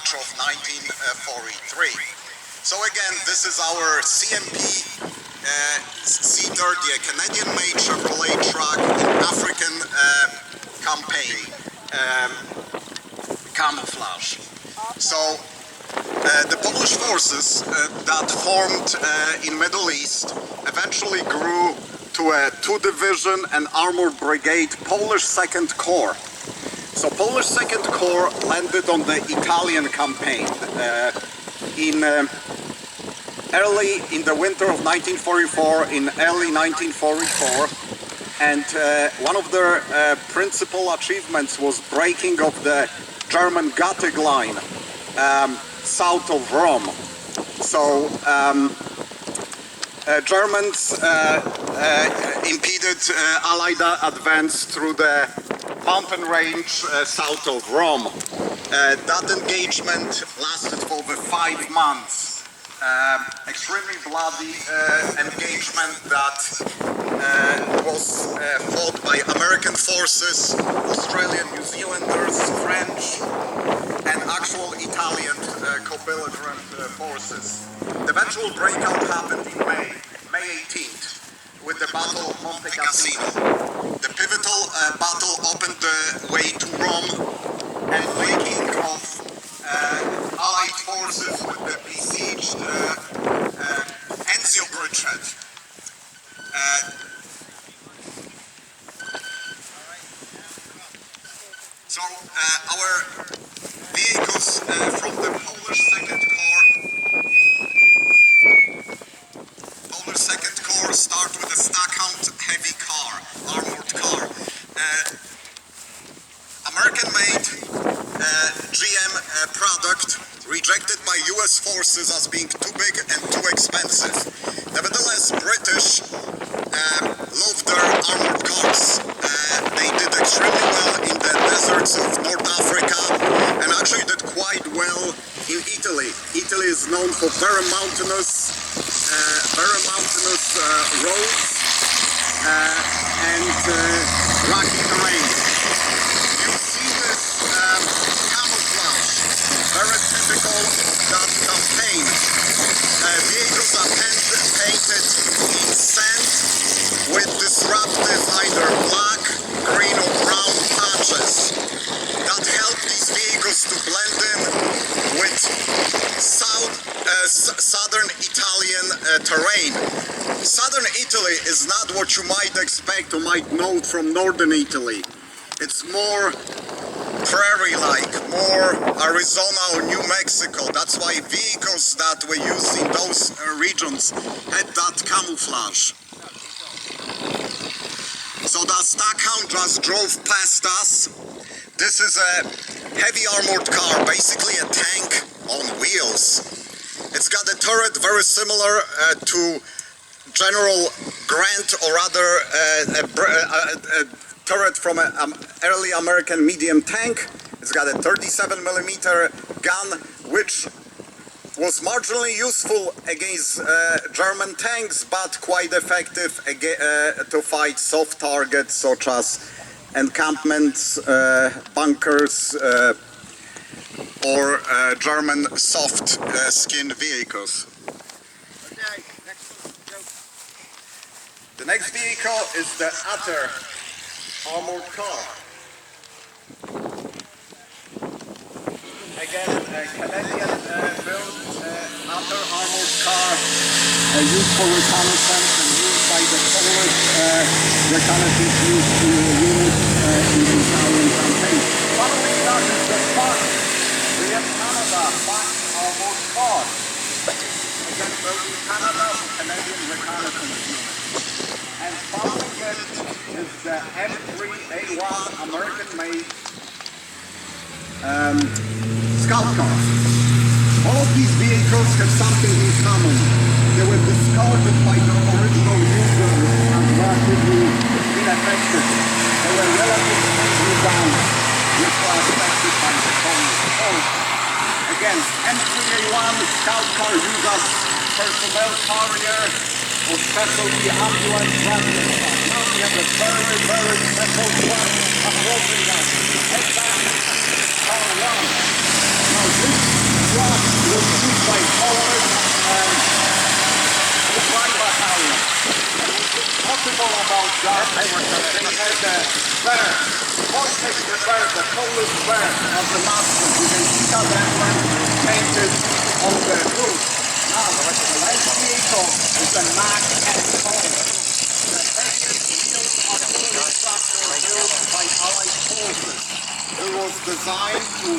March of 1943. So again, this is our CMP Cedar, the Canadian-made Chevrolet truck in African campaign camouflage. So the Polish forces that formed in Middle East eventually grew to a 2-division and armored brigade Polish 2nd Corps. So Polish 2nd Corps landed on the Italian campaign early in the winter of 1944, in early 1944, and one of their principal achievements was breaking of the German Gothic line south of Rome. So Germans impeded Allied advance through the mountain range south of Rome. That engagement lasted for over 5 months. Extremely bloody engagement that was fought by American forces, Australian, New Zealanders, French, and actual Italian co-belligerent forces. The eventual breakout happened in May 18th, with the Battle of Monte Cassino. The pivotal battle opened the way to Rome and breaking of Allied forces with the besieged Enzio bridgehead. So our vehicles from the Polish 2nd Corps start with a Stackhound heavy car, armored car. American-made GM product rejected by US forces as being too big and too expensive. Nevertheless, British loved their armored cars. They did extremely well in the deserts of North Africa and actually did quite well in Italy. Italy is known for very mountainous roads and rocky terrain. You see this camouflage, very typical of that campaign. Vehicles are painted in sand with disruptive either black, green or brown patches that help these vehicles to blend in with southern Italian terrain. Southern Italy is not what you might expect or might know from northern Italy. It's more prairie-like, more Arizona or New Mexico. That's why vehicles that were used in those regions had that camouflage. So the Stackhound just drove past us. This is a heavy armored car, basically a tank on wheels. It's got a turret very similar to General Grant, or rather a turret from an early American medium tank. It's got a 37mm gun, which was marginally useful against German tanks, but quite effective to fight soft targets such as encampments, bunkers, or German soft skin vehicles. Okay, next one, go. The next vehicle is the Otter armored car. Again, a Canadian-built Otter armored car used for reconnaissance and used by the Polish reconnaissance unit in the Italian campaign. Following that is the Fox. We have Canada Fox armored car. Again, built in Canada for Canadian reconnaissance unit. And following it is the M3A1 American-made scout car. All of these vehicles have something in common. They were discarded by their original users as relatively ineffective. They were relatively easily done, which were affected by the Polish. Again, M3A1 scout car used as personnel carrier or specialty ambulance transport. Now we have a very, very special truck approaching us. Exactly. Car 1. Now this remarkable about that they had the bear, Wojciech the bear, the Polish bear as the master. You can see that emblem painted on the roof. Now, the last vehicle is the Mac and Cole. The heaviest wheels artillery tractor built by Allied forces. It was designed to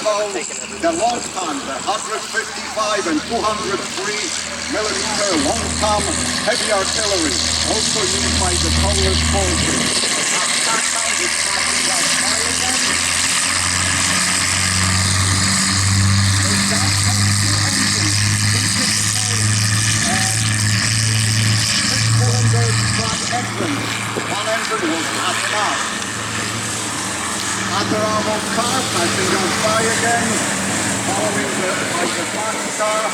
tow the long ton, the 155 and 203mm long ton heavy artillery, also used by the Polish forces. That sound is passing out fire again. It does have two engines, six-cylinder truck engines. One engine was not enough. Under armored cars, I think on fire again, following by the fast car.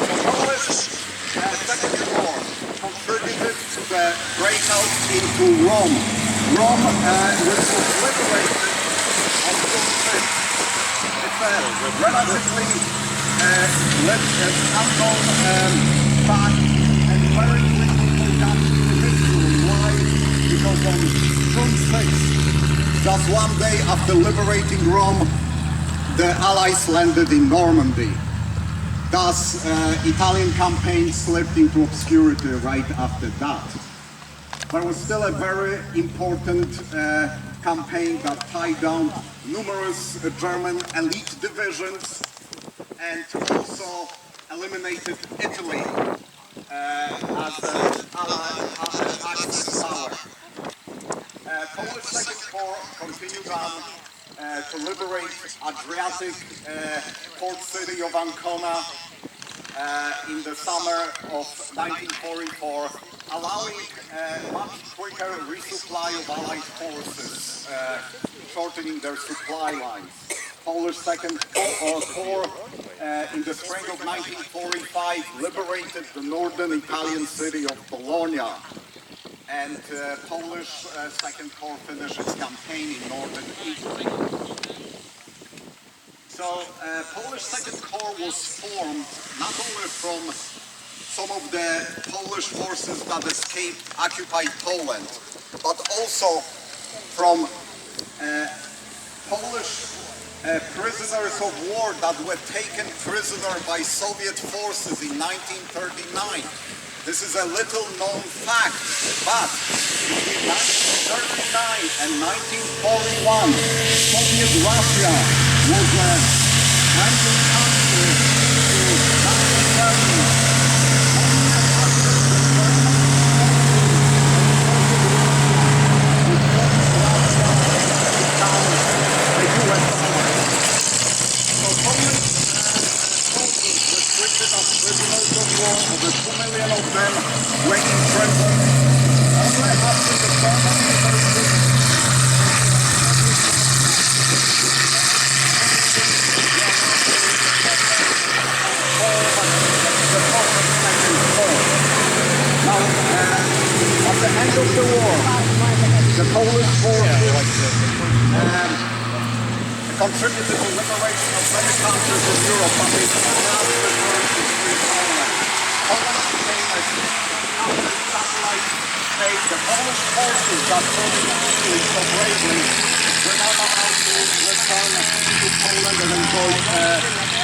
The Polish Second War contributed to the breakout into Rome. Rome, which was liberated on June 5th. It's a relatively unknown fact and very quickly forgotten in history. Why? Because on June 6th, just one day after liberating Rome, the Allies landed in Normandy. Thus, Italian campaign slipped into obscurity right after that. There was still a very important campaign that tied down numerous German elite divisions and also eliminated Italy as the Allied Axis power. Polish Second Corps continued on to liberate Adriatic port city of Ancona in the summer of 1944, allowing much quicker resupply of Allied forces, shortening their supply lines. Polish Second Corps in the spring of 1945 liberated the northern Italian city of Bologna, and Polish Second Corps finished its campaign in northern Italy. So Polish Second Corps was formed not only from some of the Polish forces that escaped occupied Poland, but also from Polish prisoners of war that were taken prisoner by Soviet forces in 1939. This is a little known fact, but between 1939 and 1941, Soviet Russia was a random country to Nazi Germany. Prisoners of war, over 2 million of them were in prison. Only after the German invasion, now, at the end of the war, the Polish forces contributed to the liberation of many countries in Europe, but they did not return to free Poland. Poland became a satellite state. The Polish forces that fought in Italy so bravely were not allowed to return to Poland and enjoy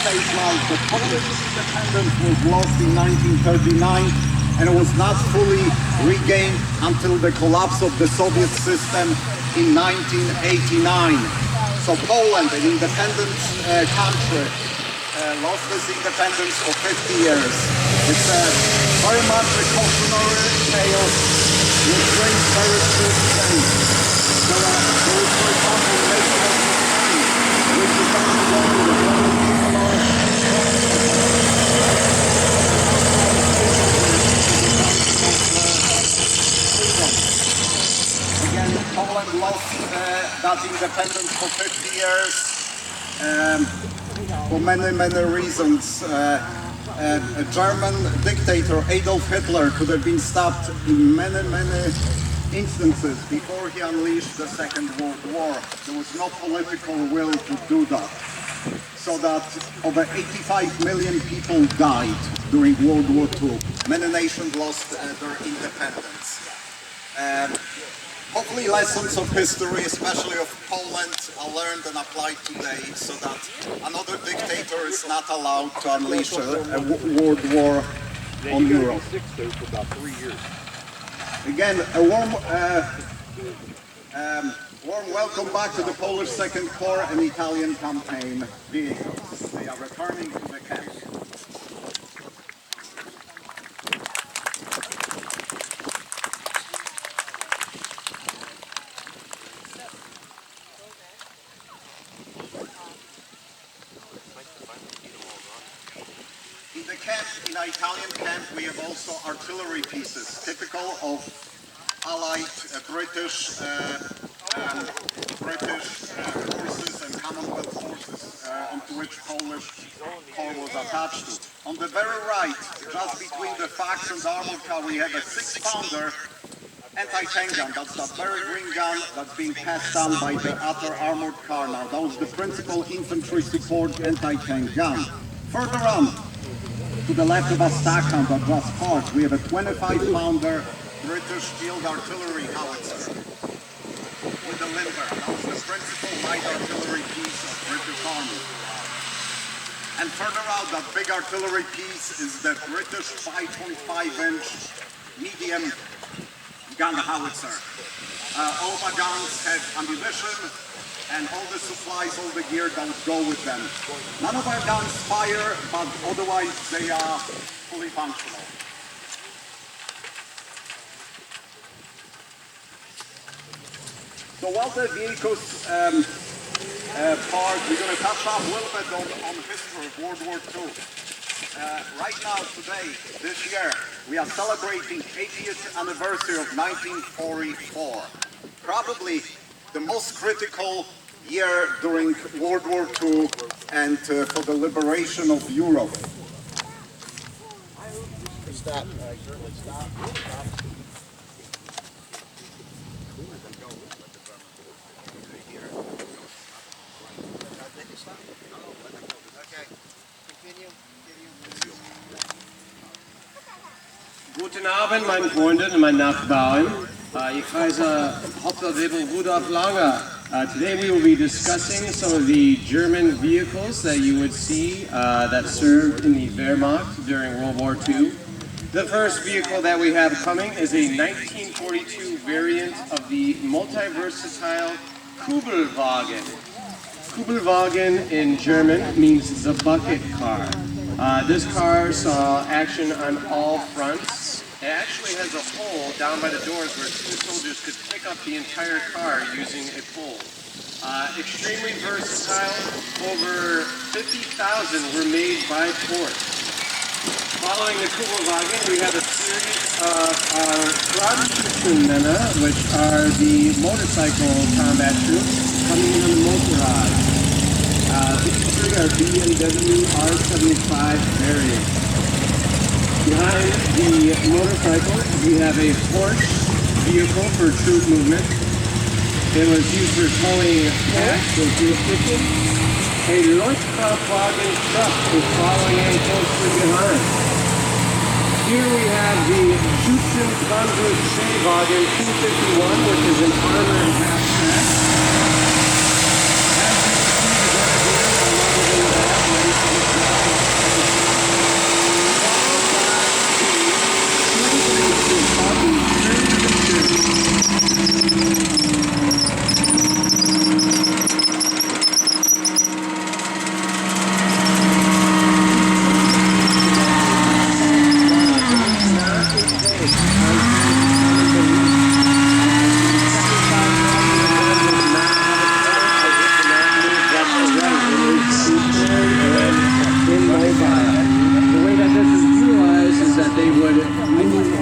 safe life. The Polish independence was lost in 1939 and it was not fully regained until the collapse of the Soviet system in 1989. So Poland, an independent country, lost its independence for 50 years. It's very much a cautionary tale which brings very good things. There is, for example, the nation of Ukraine, which is not alone with the people Again, Poland lost that independence for 50 years for many reasons. A German dictator, Adolf Hitler, could have been stopped in many instances before he unleashed the Second World War. There was no political will to do that. So that over 85 million people died during World War II. many nations lost their independence. Hopefully lessons of history, especially of Poland, are learned and applied today so that another dictator is not allowed to unleash a world war on Europe. For about 3 years. Again, a warm welcome back to the Polish Second Corps and Italian campaign vehicles. They are returning to the camp. In the camp, in our Italian camp, we have also artillery pieces, typical of Allied British forces and Commonwealth forces onto which Polish corps was attached to. On the very right, just between the fax and the armored car, we have a 6-pounder anti-tank gun. That's that very green gun that's being passed down by the other armored car now. That was the principal infantry support anti-tank gun. Further on, to the left of us, Stackham, that was parked, we have a 25-pounder British field artillery howitzer with a limber. That was the principal light artillery piece of British Army. And further out, that big artillery piece is the British 5.5-inch medium gun howitzer. All the guns have ammunition and all the supplies, all the gear that would go with them. None of our guns fire, but otherwise they are fully functional. So while the vehicles park, we're going to touch up a little bit on the history of World War II. Right now, today, this year, we are celebrating 80th anniversary of 1944. Probably the most critical year during World War II and for the liberation of Europe. Stop. Stop. Guten Abend, meine Freunde und meine Nachbarn. Ich heiße Hauptfeldwebel Rudolf Langer. Today we will be discussing some of the German vehicles that you would see that served in the Wehrmacht during World War II. The first vehicle that we have coming is a 1942 variant of the multi-versatile Kubelwagen. Kubelwagen in German means the bucket car. This car saw action on all fronts. It actually has a hole down by the doors where 2 soldiers could pick up the entire car using a pole. Extremely versatile, over 50,000 were made by force. Following the Kubelwagen, we have a series of Radschützenmänner, which are the motorcycle combat troops coming in on the Motorrad. These 3 are BMW R75 variants. Behind the motorcycle, we have a Porsche vehicle for troop movement. It was used for towing tanks and fuel stations. A Leuchtkraftwagen truck is following in closely behind. Here we have the Schützenpanzerwagen 251, which is an armored half-track.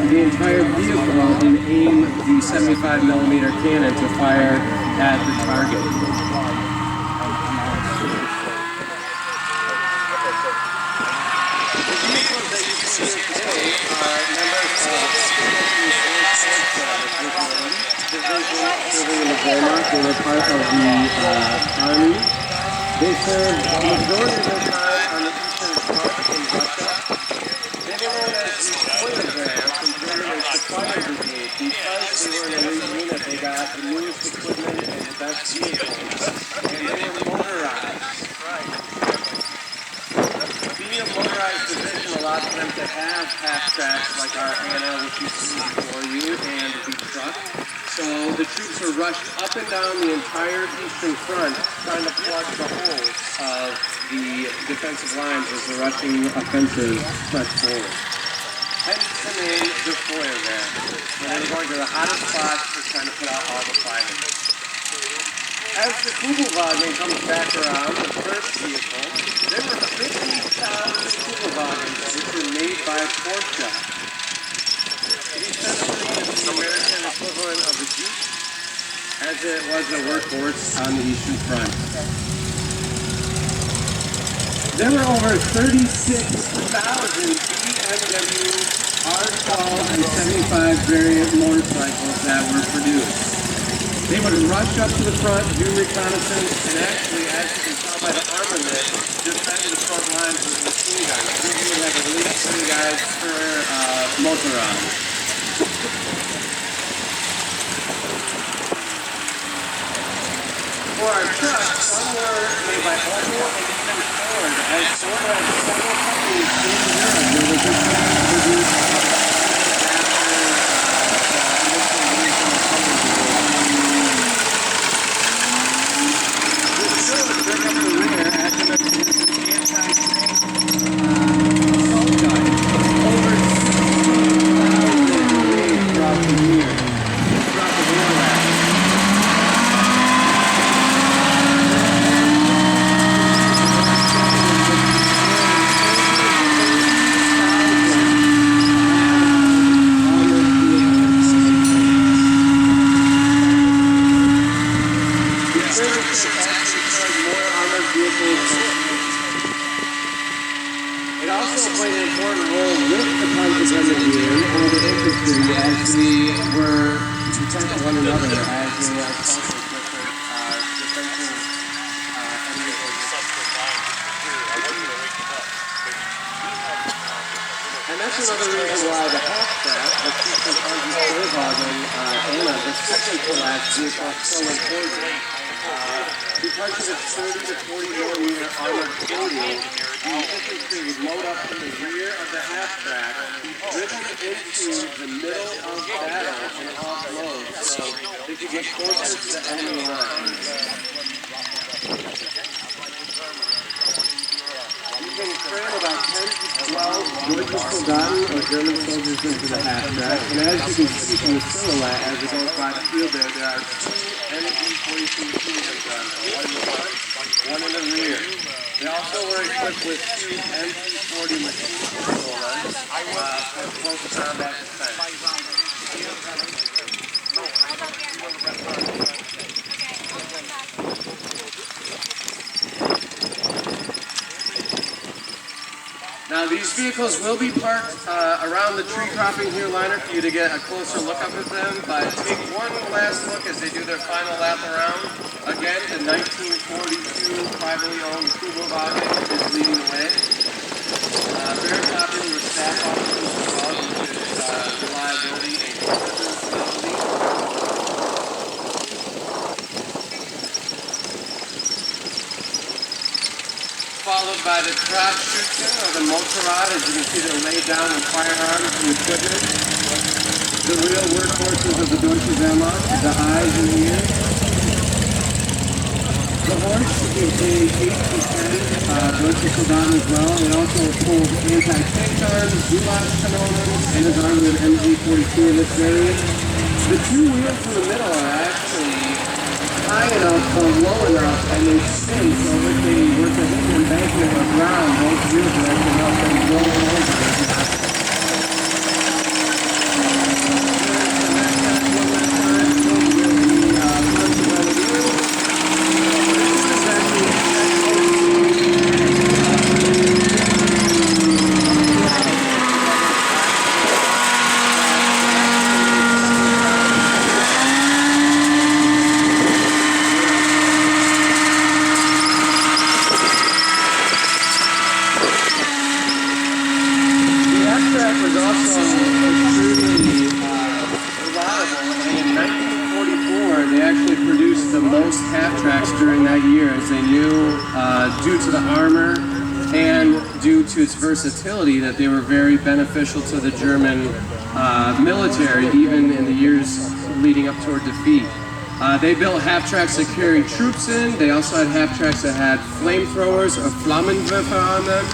The entire vehicle and aim the 75mm cannon to fire at the target. The vehicles that you can see here today are members of the division serving in the Wehrmacht. They were part of the army. They served the majority of their time on the Eastern Front in Russia. They were known as the vehicles, and they were motorized. Being a motorized division allowed for them to have half-tracks like our Anna, which you see before you, and the truck. So the troops were rushed up and down the entire eastern front, trying to plug the holes of the defensive lines as the Russian offensive pressed forward. Hence the name the Feuerwehr, where they were going to the hottest spots for trying to put out all the fighting. As the Kugelwagen comes back around, the first vehicle, there were 50,000 Kugelwagens which were made by Porsche. Essentially, it's the American equivalent of the Jeep, as it was a workhorse on the Eastern Front. There were over 36,000 BMW R12 and 75 variant motorcycles that were produced. They would rush up to the front, do reconnaissance, and actually, as you can tell by the armament, defend the front lines with machine guns. We would have at least 3 guys per motorrad. For our trucks, some were made by Volvo and even Ford, as Ford had several companies in Europe where they could produce It also played an important role with the Panzergrenadier or the infantry as we were to protect one another as they assaulted different defensive enemy and that's another reason why the half-track, the Chieftain Panzergrenadier Anna, the second to last vehicle, is so important. Because of its 30 to 40 millimeter armored coating, the infantry would load up in the rear of the half-track, be driven into the middle of battle and offload, so they could get closer to the enemy lines. You can cram about 10 to 12 Deutsche Soldaten or German soldiers into the half-track, and as you can see from the silhouette as it goes by the field there are 2 MG-42 machine guns, one in the front, one in the rear. They also were equipped with 2 MG-40 machine controllers for close combat defense. Now these vehicles will be parked around the tree cropping here liner for you to get a closer look up at them, but take one last look as they do their final lap around. Again, the 1942 privately owned Kugelwagen is leading the way. Very popular with staff officers as well, due to its reliability and stability. Followed by the Trabschützen or the Motorrad, as you can see they're laid down in firearms and equipment. The real workhorses of the Deutsche Wehrmacht, the eyes and ears. The horse is a 8-10 Deutsche Soldaten as well. It also holds anti-tank guns, Gulasch-Kanonen, and is armed with MG-42 in this variant. The 2 wheels in the middle are actually high enough or low enough and they spin, so if they were to hit the embankment or ground, those wheels would actually help them roll over. during that year, as they knew, due to the armor and due to its versatility, that they were very beneficial to the German military, even in the years leading up toward defeat. They built half-tracks that carried troops in. They also had half-tracks that had flamethrowers or Flammenwerfer on them.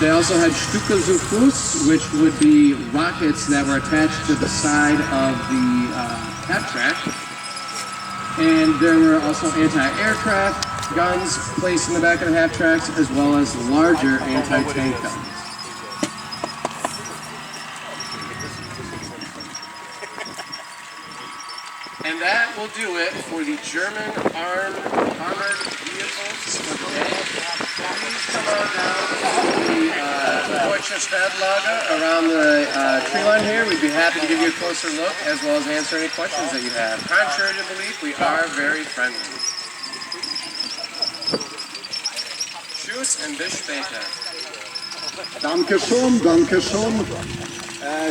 They also had Stücke zu Fuß, which would be rockets that were attached to the side of the half-track. And there were also anti-aircraft guns placed in the back of the half-tracks, as well as larger anti-tank guns. And that will do it for the German armored vehicles for today. Please come on down to the Deutsche Stadtlager around the tree line here. We'd be happy to give you a closer look, as well as answer any questions that you have. Contrary to belief, we are very friendly. Tschüss and bis später. Danke schön, danke schön.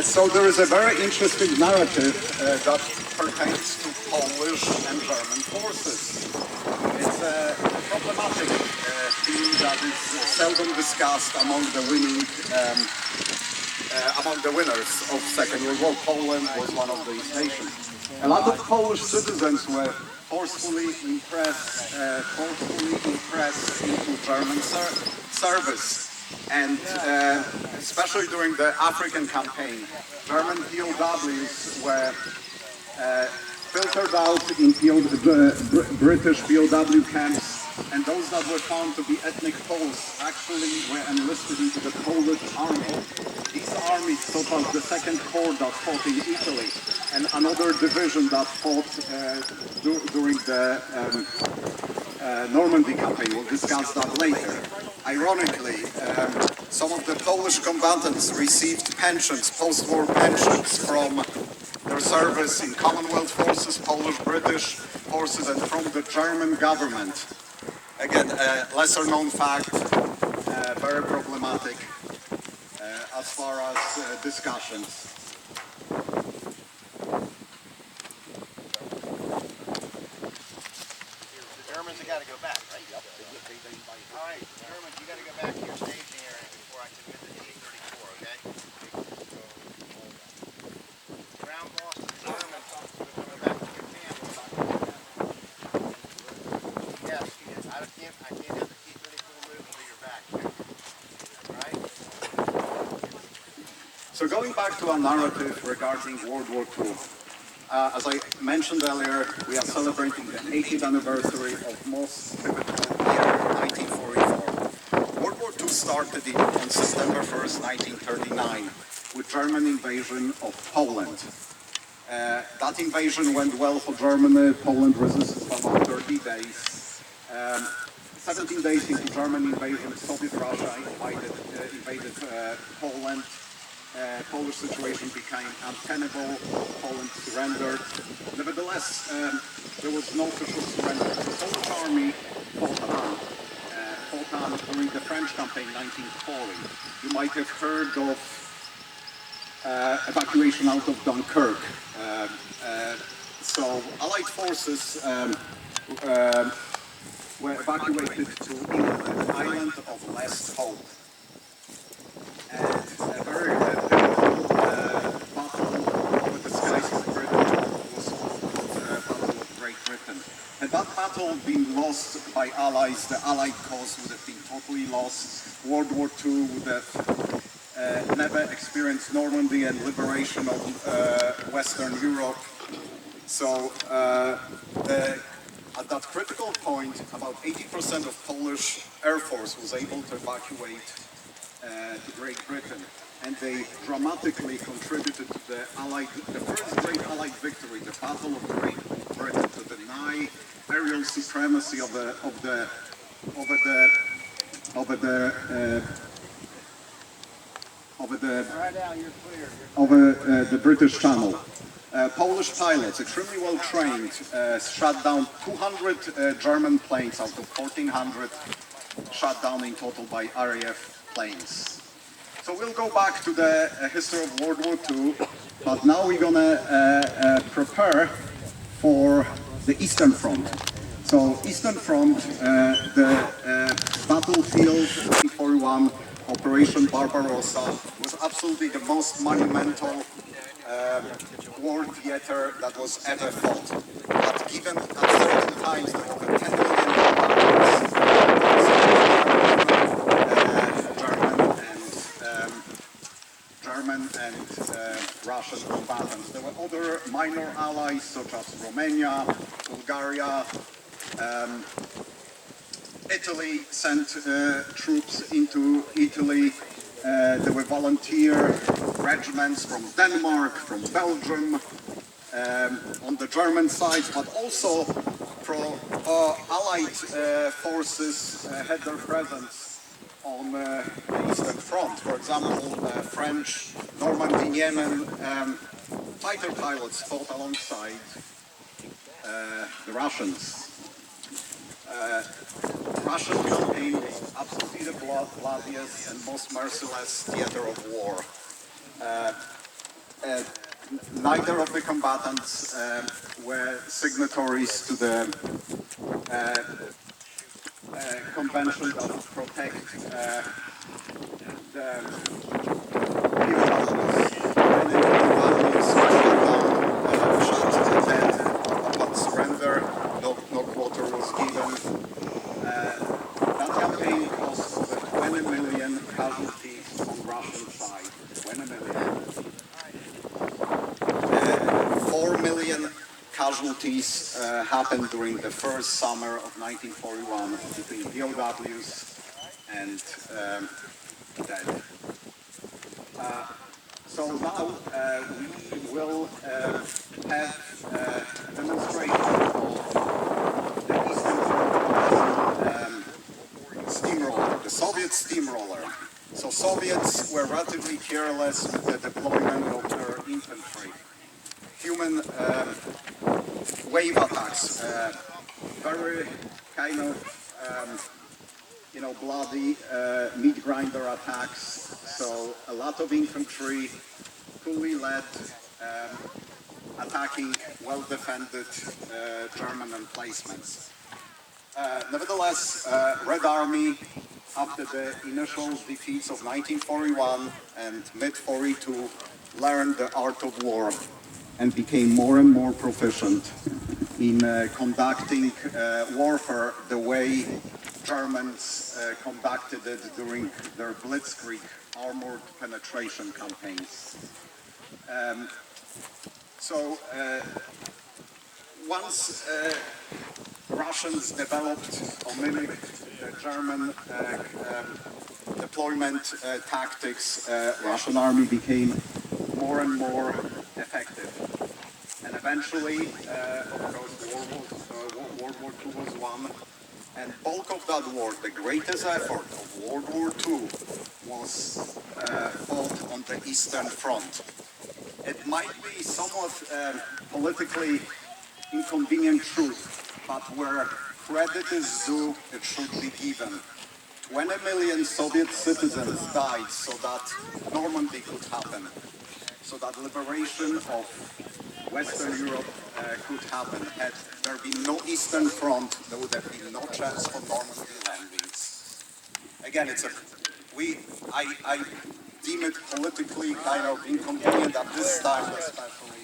So there is a very interesting narrative that pertains to Polish and German forces. It's a problematic theme that is seldom discussed among the winners of Second World War. Poland was one of these nations. A lot of Polish citizens were forcefully impressed into German service. And especially during the African campaign, German POWs were filtered out in British POW camps, and those that were found to be ethnic Poles actually were enlisted into the Polish army. These armies totaled the Second Corps that fought in Italy, and another division that fought during the Normandy campaign. We'll discuss that later. Ironically, some of the Polish combatants received pensions, post-war pensions, from their service in Commonwealth forces, Polish, British forces, and from the German government. Again, a lesser-known fact, very problematic as far as discussions. Germans have got to go back, right? Yep. All right, Germans, you got to go back to your staging area before I can get to the 834, okay? Ground boss to the Germans, go back to your camp. Yes, yes. I can't have the T-34 move until you're back. All right? So going back to our narrative regarding World War II, as I mentioned earlier, we are celebrating the 80th anniversary of most pivotal year, 1944. World War II started on September 1st, 1939, with German invasion of Poland. That invasion went well for Germany. Poland resisted for about 30 days. 17 days into German invasion, Soviet Russia invaded Poland. Polish situation became untenable. Poland surrendered. Nevertheless, there was no official surrender. The Polish army fought on during the French campaign 1940. You might have heard of evacuation out of Dunkirk. So Allied forces were evacuated to England, the island of Lesbos. And a very pivotal battle over the skies of Britain was the Battle of Great Britain. Had that battle been lost by Allies, the Allied cause would have been totally lost. World War II would have never experienced Normandy and liberation of Western Europe. So at that critical point, about 80% of Polish Air Force was able to evacuate to Great Britain, and they dramatically contributed to the first great Allied victory, the Battle of Great Britain, to deny aerial supremacy of the British Channel. Polish pilots, extremely well trained, shot down 200 German planes out of 1,400 shot down in total by RAF planes. So we'll go back to the history of World War II, but now we're gonna prepare for the Eastern Front. So Eastern Front, the battlefield 1941, Operation Barbarossa, was absolutely the most monumental war theater that was ever fought. But given at certain times there were 10 million German and Russian combatants. There were other minor allies such as Romania, Bulgaria. Italy sent troops into Italy. There were volunteer regiments from Denmark, from Belgium, on the German side, but also Allied forces had their presence on the Eastern Front. For example, French, Normandy, Yemen fighter pilots fought alongside the Russians. The Russian campaign was absolutely the bloodiest and most merciless theater of war. Neither of the combatants were signatories to the convention that would protect the shot dead upon surrender. No quarter was given. That campaign cost 20 million casualties on Russian side. 20 million. 4 million casualties happened during the first summer of 1941 between POWs and dead. So now we will have a demonstration of the Eastern Front steamroller, the Soviet steamroller. So Soviets were relatively careless with the deployment of their infantry. Human wave attacks, very kind of bloody meat grinder attacks. So a lot of infantry, fully led, attacking well-defended German emplacements. Nevertheless, Red Army, after the initial defeats of 1941 and mid-42, learned the art of war and became more and more proficient in conducting warfare the way Germans conducted it during their blitzkrieg armored penetration campaigns. Once Russians developed or mimicked the German deployment tactics, Russian army became more and more effective. And eventually, of course, World War II was won, and bulk of that war, the greatest effort of World War II, was fought on the Eastern Front. It might be somewhat politically inconvenient truth, but where credit is due, it should be given. 20 million Soviet citizens died so that Normandy could happen, so that liberation of Western Europe could happen. Had there been no Eastern Front, there would have been no chance for Normandy landings. Again, I deem it politically kind of inconvenient at this time, especially.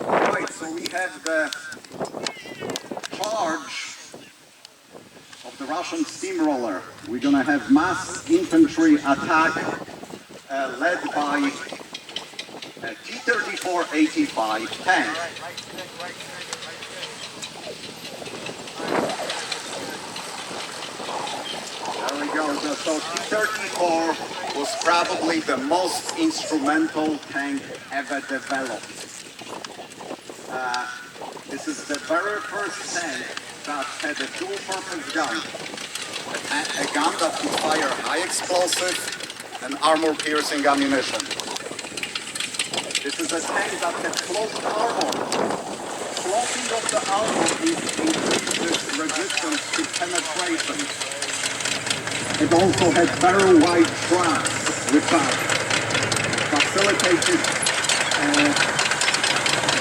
All right, so we have the charge of the Russian steamroller. We're going to have mass infantry attack led by a T-34-85 tank. There we go. So T-34 was probably the most instrumental tank ever developed. This is the very first tank that had a dual-purpose gun. A gun that could fire high explosive and armor-piercing ammunition. This is a tank that had closed armor. Closing of the armor increases resistance to penetration. It also had very wide tracks, which facilitated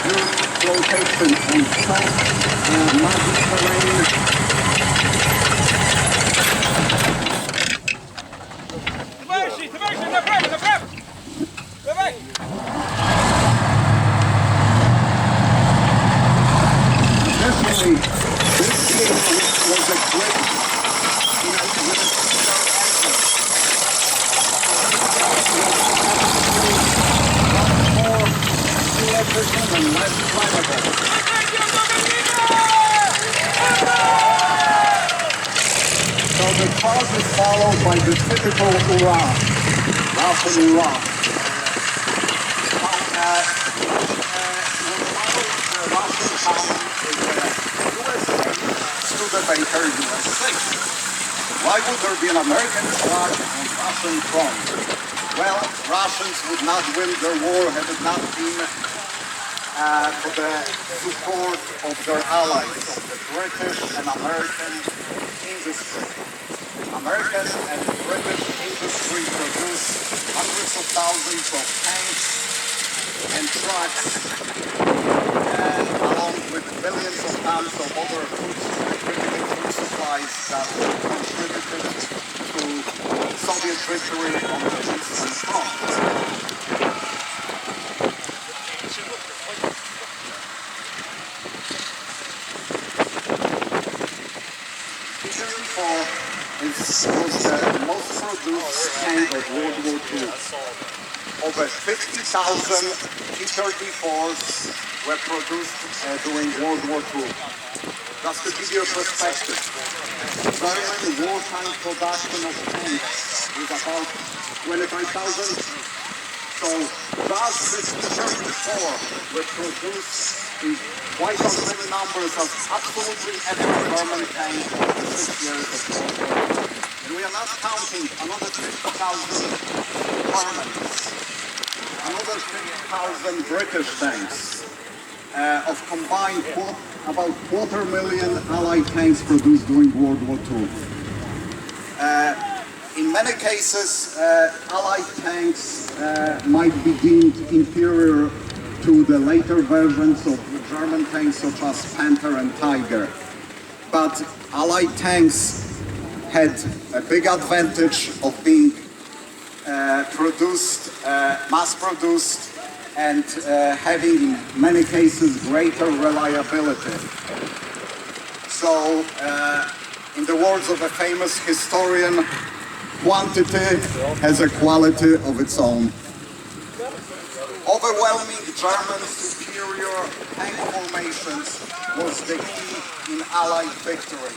use flotation on soft, muddy terrain. Товарищи, направо, направо! Давай! Additionally, this vehicle was equipped with a similar engine. More fuel efficient and less flammable. So the cause is followed by the typical hurrah, Russian hurrah. The Russian town is USA Studebaker USA. Why would there be an American flag on Russian front? Well, Russians would not win their war had it not been for the support of their allies, of the British and American industry. American and British industry produce hundreds of thousands of tanks and trucks, along with millions of tons of other critical food supplies that contributed to Soviet victory on the Eastern Front. Was the most produced tank of World War II. Over 50,000 T-34s were produced during World War II. Just to give you a perspective, German wartime production of tanks is about 25,000. So just this T-34 were produced in twice as many numbers as absolutely every German tank in the 6 years of World War II. And we are not counting another 50,000 Germans, another 50,000 British tanks, of combined about 250,000 Allied tanks produced during World War II. In many cases, Allied tanks might be deemed inferior to the later versions of German tanks such as Panther and Tiger. But Allied tanks had a big advantage of being mass-produced, and having in many cases greater reliability. So, in the words of a famous historian, quantity has a quality of its own. Overwhelming German superior tank formations was the key in Allied victory.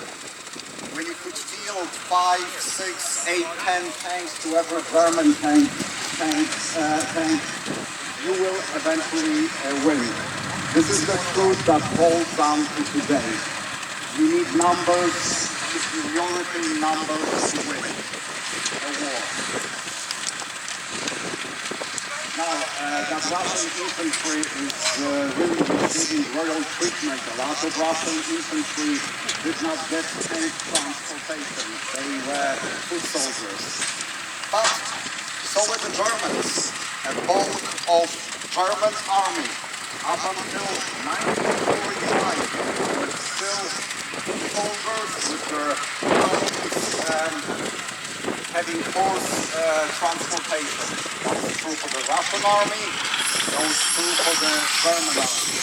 When you could field 5, 6, 8, 10 tanks to every German tank, you will eventually win. This is the truth that holds on to today. You need numbers, superiority in numbers to win a war. Now, that Russian infantry is really receiving royal treatment. A lot of Russian infantry did not get tank transportation. They were foot soldiers. But so were the Germans. A bulk of German army up until 1945 were still foot soldiers with their helmets having force transportation. That was true for the Russian army, that was true for the German army.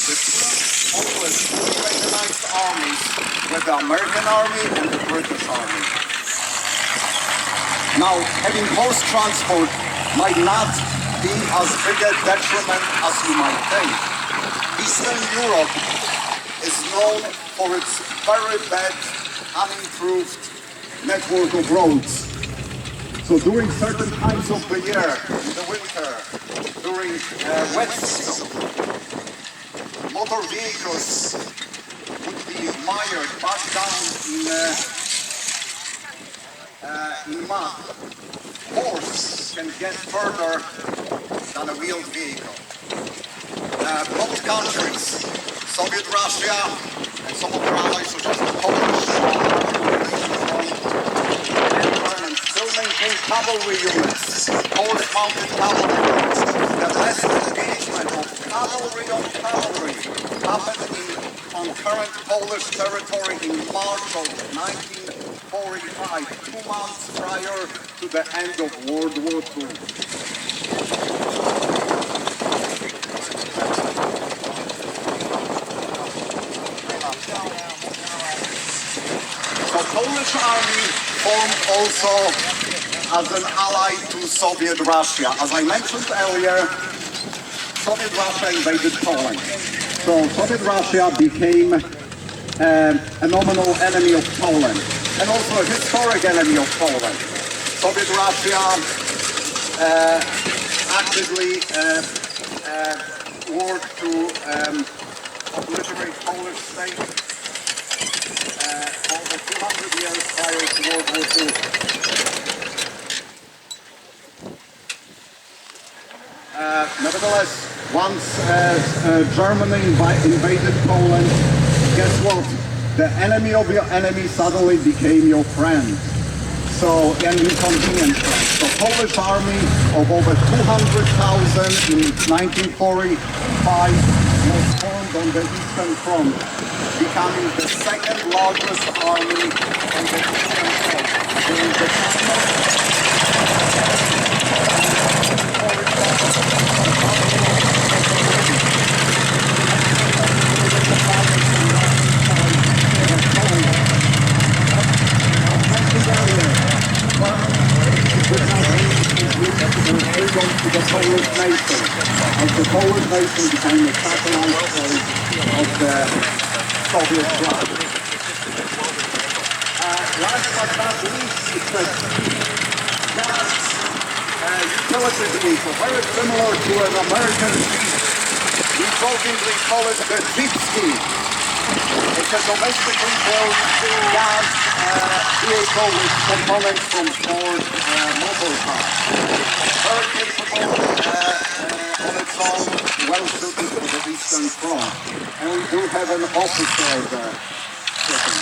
The two always fully mechanized armies were the American army and the British army. Now, having horse transport might not be as big a detriment as you might think. Eastern Europe is known for its very bad, unimproved network of roads. So during certain times of the year, in the winter, during wet season, motor vehicles would be mired, bogged down in mud. Horse can get further than a wheeled vehicle. Both countries, Soviet Russia and some of their allies such as the Polish, still maintain cavalry units, horse-mounted cavalry units. The less engagement of cavalry on cavalry happened on current Polish territory in March of 1945, 2 months prior to the end of World War II. The Polish army formed also as an ally to Soviet Russia. As I mentioned earlier, Soviet Russia invaded Poland. So Soviet Russia became a nominal enemy of Poland and also a historic enemy of Poland. Soviet Russia actively worked to obliterate Polish state over 200 years prior to World War II. Nevertheless, once Germany invaded Poland, guess what? The enemy of your enemy suddenly became your friend. So, an inconvenient friend. So, Polish army of over 200,000 in 1945 was formed on the Eastern Front, becoming the second largest army on the Eastern Front. During the to the Polish nation, as the Polish nation became a satellite state of the Soviet bloc. Last but not least, it's the gas utility vehicle, very similar to an American Jeep. We jokingly call it the Jeepski. It's a domestically built gas vehicle with components from Ford motor cars. Very capable on its own, well suited for the Eastern Front. And we do have an officer there sitting.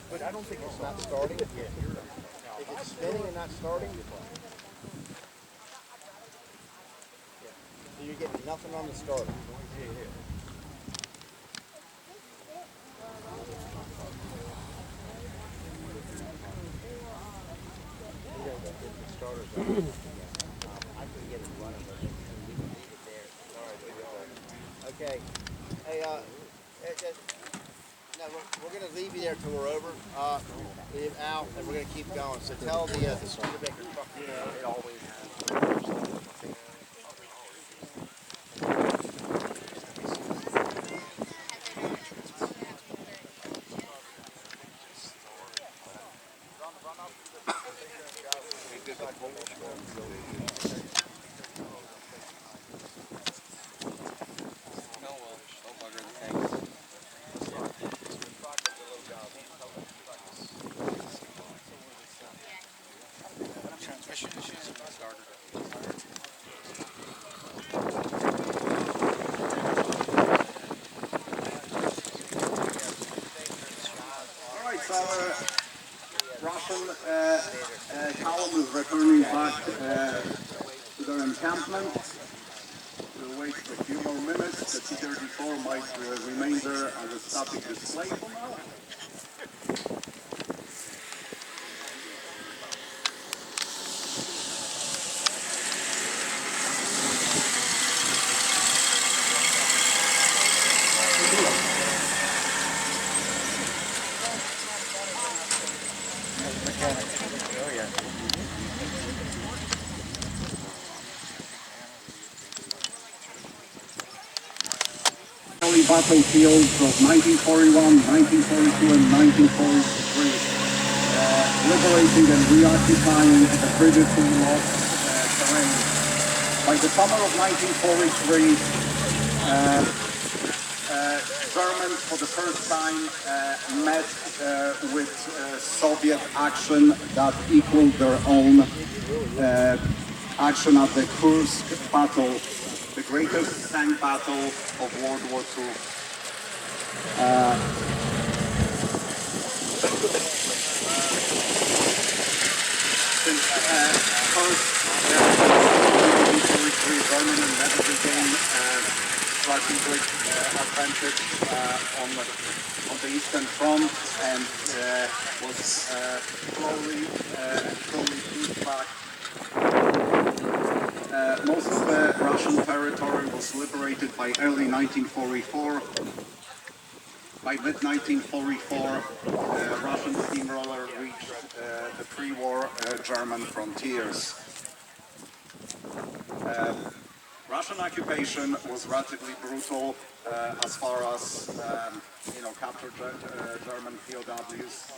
But I don't think it's not starting. If it's spinning and not starting, so you're getting nothing on the starter. Starters on. I can get it running, but we can leave it there. All right, okay. Hey, no, we're going to leave you there till we're over. Leave out, and we're going to keep going. So tell the Studebaker truck, you know, it always has. Russian column is returning back to their encampment. We'll wait for a few more minutes. The T-34 might remain there as a static display for now. early battlefields of 1941, 1942, and 1943, liberating and reoccupying the previously lost terrain. By the summer of 1943, Germans for the first time met with Soviet action that equaled their own action at the Kursk battle, the greatest tank battle of World War II. Since first, 1943, Germany never became strategic advantage on the Eastern Front, and was slowly pushed back. Most of the Russian territory was liberated by early 1944. By mid-1944, Russian steamroller reached the pre-war German frontiers. Russian occupation was relatively brutal as far as captured German POWs,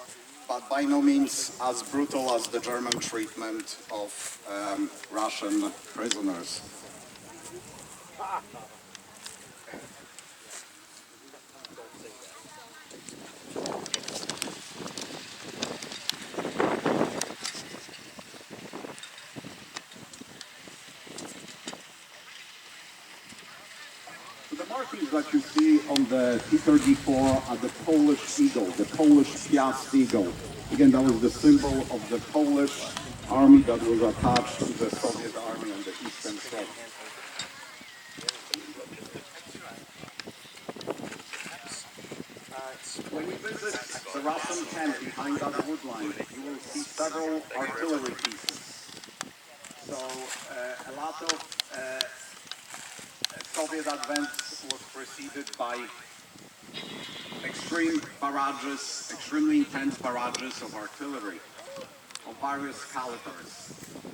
but by no means as brutal as the German treatment of Russian prisoners. The markings that you see on the T-34 are the Polish eagle, the Polish Piast eagle. Again, that was the symbol of the Polish army that was attached to the Soviet army on the Eastern Front. When you visit the Russian camp behind that wood line, you will see several artillery pieces. So a lot of Soviet advance was preceded by extreme barrages, extremely intense barrages of artillery of various calibers,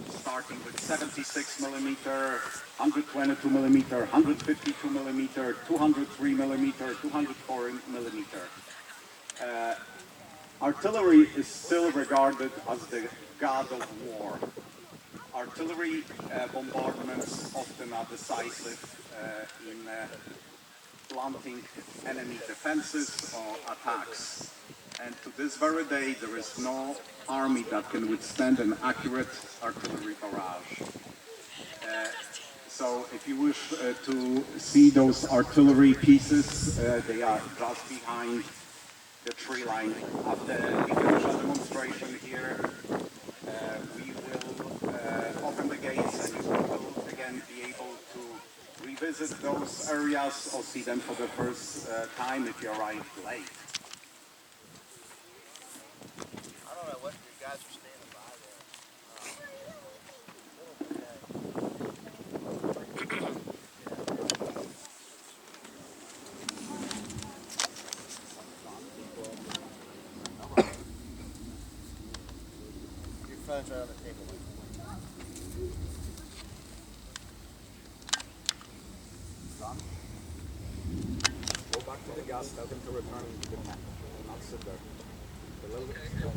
starting with 76 millimeter, 122 millimeter, 152 millimeter, 203 millimeter, 204 millimeter. Artillery is still regarded as the god of war. Artillery bombardments often are decisive in blunting enemy defenses or attacks. And to this very day, there is no army that can withstand an accurate artillery barrage. So if you wish to see those artillery pieces, they are just behind the tree line. After we finish our demonstration here, we will open the gates and you will again be able to revisit those areas or see them for the first time if you arrive late. I don't know what you guys are standing by there. Your phone's right on the table. Go back to the gas, tell them to return to the camp. Do not sit there. A little bit still.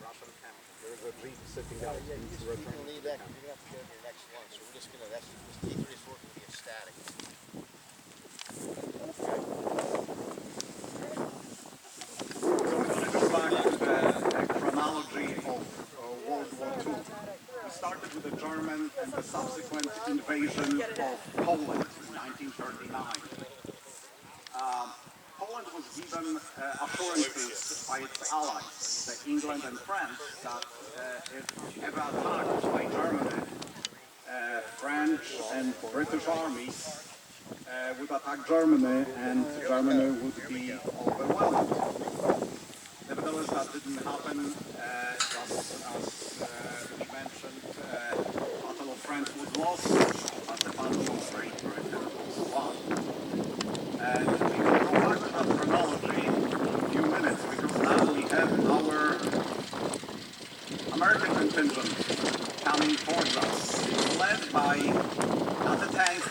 Russian camp. There is a jeep sitting out. You need to return. You're going to have to go to your next one, so we're just going to, this T-34 can be a static. So back to the chronology of World War II. We started with the German and the subsequent invasion of Poland in 1939. Poland was given assurances by its allies, England and France, that if ever attacked by Germany, French and British armies would attack Germany and Germany would be overwhelmed. Nevertheless, that didn't happen. Just as we mentioned, the Battle of France was lost, but the Battle of Great Britain was won. And we will go back to that chronology in a few minutes, because now we have our American contingent coming towards us, led by, not a tank,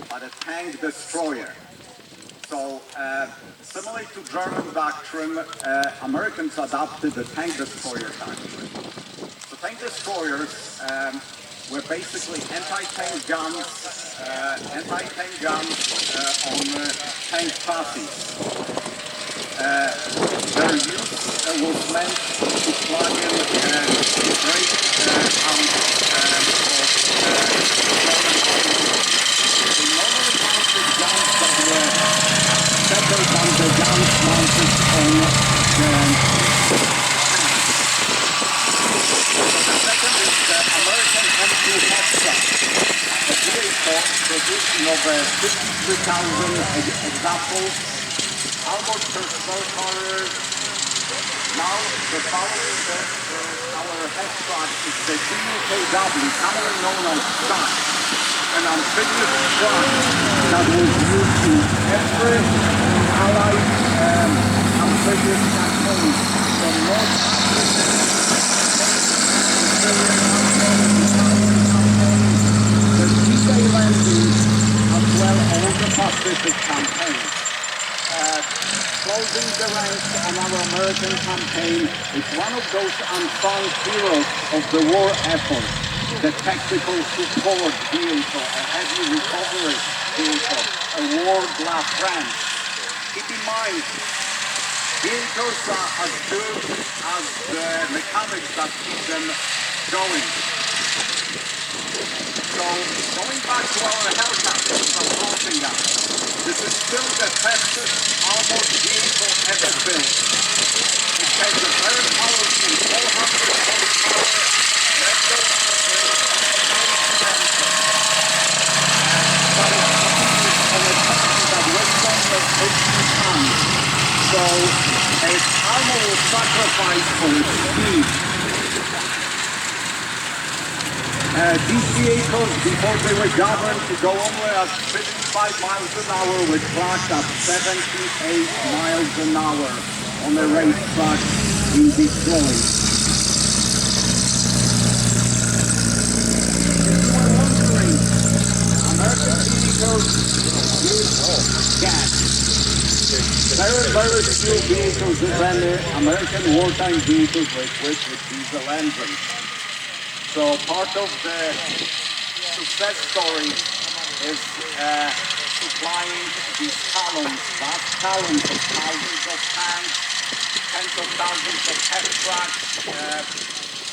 but a tank destroyer. So, similar to German doctrine, Americans adopted the tank destroyer doctrine. So tank destroyers were basically anti-tank guns on tank chassis. Their use was meant to plug in great amount they normally mounted guns that were better than the guns mounted on the The second is the American M2 Hexagon, a vehicle producing over 53,000 examples, armored personnel carriers. Now the following our Hexagon is the DUKW, commonly known as START, an amphibious truck that was used in every Allied amphibious campaign from North Africa, the D-Day landing, as well as the Pacific campaign. Closing the ranks on our American campaign is one of those unsung heroes of the war effort, the tactical support vehicle, a heavy recovery vehicle, a war-glass France. Keep in mind, vehicles are as good as the mechanics that keep them going. So, going back to our helicopters and launching us, this is still the fastest armored vehicle ever built. It has a very powerful 400 horsepower regular but it's operated on a chassis that weighs almost 80 tons. So its armor was sacrificed for its speed. These vehicles, before they were governed to go only at 55 miles an hour, were clocked at 78 miles an hour on a racetrack in Detroit. If you were wondering, American vehicles use gas. Very few vehicles, if any, American wartime vehicles were equipped with diesel engines. So part of the success story is supplying these columns, vast columns of thousands of tanks, tens of thousands of heavy trucks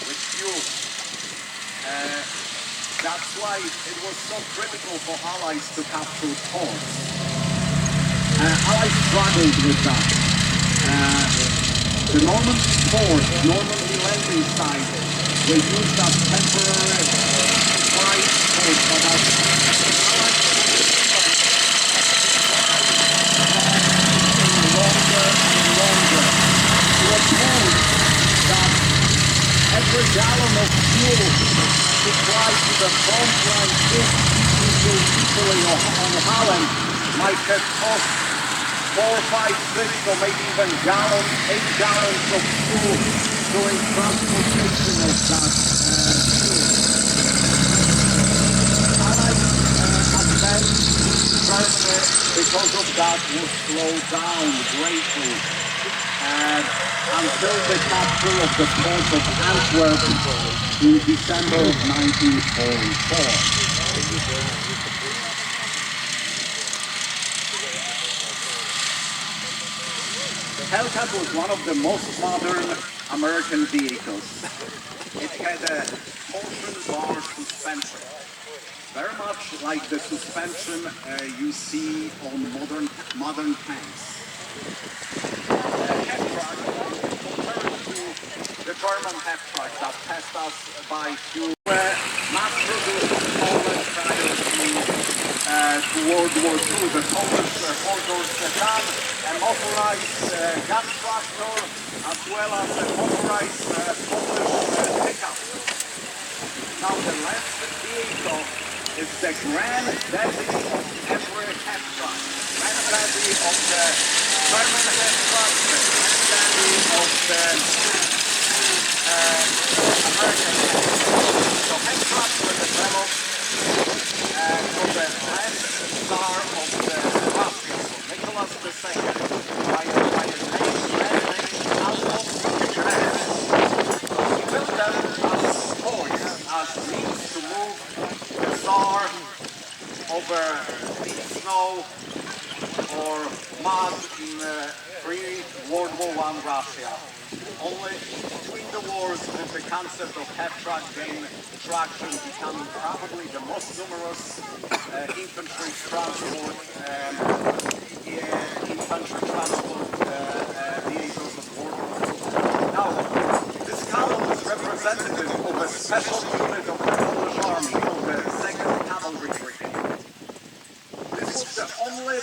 with fuel. That's why it was so critical for Allies to capture ports. Allies struggled with that. The Normandy port, Normandy landing site, were used as temporary supply ports, but as Allies longer and longer. It was known that every gallon of fuel supplied to the front line into Italy or on Holland might have cost 4, 5, 6, or maybe even 8 gallons of fuel during transportation of that fuel. Allied advance Germany, because of that, was slowed down greatly until the capture of the port of Antwerp in December of 1944. The Hellcat was one of the most modern American vehicles. It had a torsion bar suspension, very much like the suspension you see on modern tanks. Head truck, compared to the German head truck that passed us by fuel, were mass-produced in Poland prior to World War II. The Polish four-door sedan, a motorized gun tractor, as well as a motorized Polish pickup. Now the last vehicle is the granddaddy of every head truck. Granddaddy of the German head truck, the granddaddy of the American head truck. So head trucks were developed for the Grand Tsar of Russia, Nicholas II, by the name Alphonse He built them as toys, as means to move the Tsar over deep snow or mud in pre-World War I Russia. Only between the wars did the concept of half-track gain traction, becoming probably the most numerous infantry transport vehicles of World War II. Now, this column is representative of a special unit of the Polish army, called the 2nd Cavalry Brigade. This was the only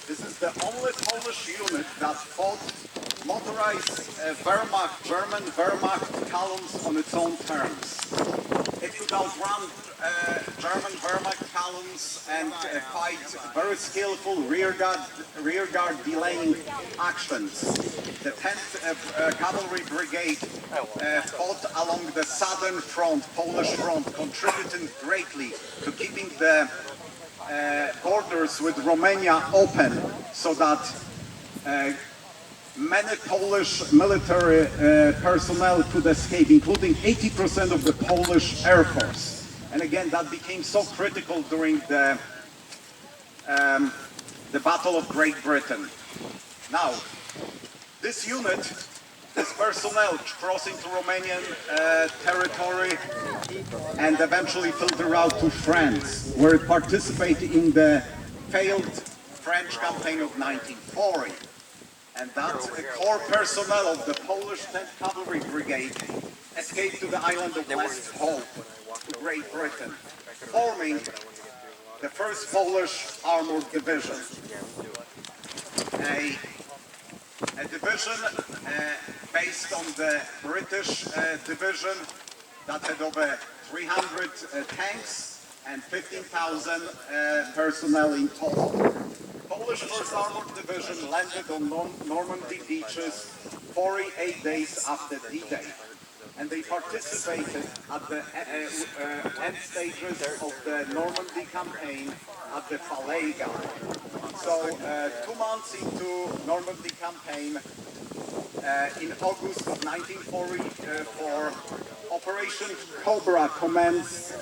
This is the only Polish unit that fought motorized German Wehrmacht columns on its own terms. It could outrun German Wehrmacht columns and fight very skillful rear guard delaying actions. The 10th Cavalry Brigade fought along the southern front, Polish front, contributing greatly to keeping the borders with Romania open, so that many Polish military personnel could escape, including 80% of the Polish Air Force. And again, that became so critical during the Battle of Great Britain. Now, this unit, this personnel crossing to Romanian territory and eventually filter out to France, where it participated in the failed French campaign of 1940. And that core personnel of the Polish 10th Cavalry Brigade escaped to the island of West Hope, to Great Britain, forming the 1st Polish Armored Division. A division based on the British division that had over 300 tanks and 15,000 personnel in total. Polish 1st Armored Division landed on Normandy beaches 48 days after D-Day, and they participated at the end stages of the Normandy campaign at the Falaise Gap. So 2 months into Normandy campaign, in August of 1944, Operation Cobra commenced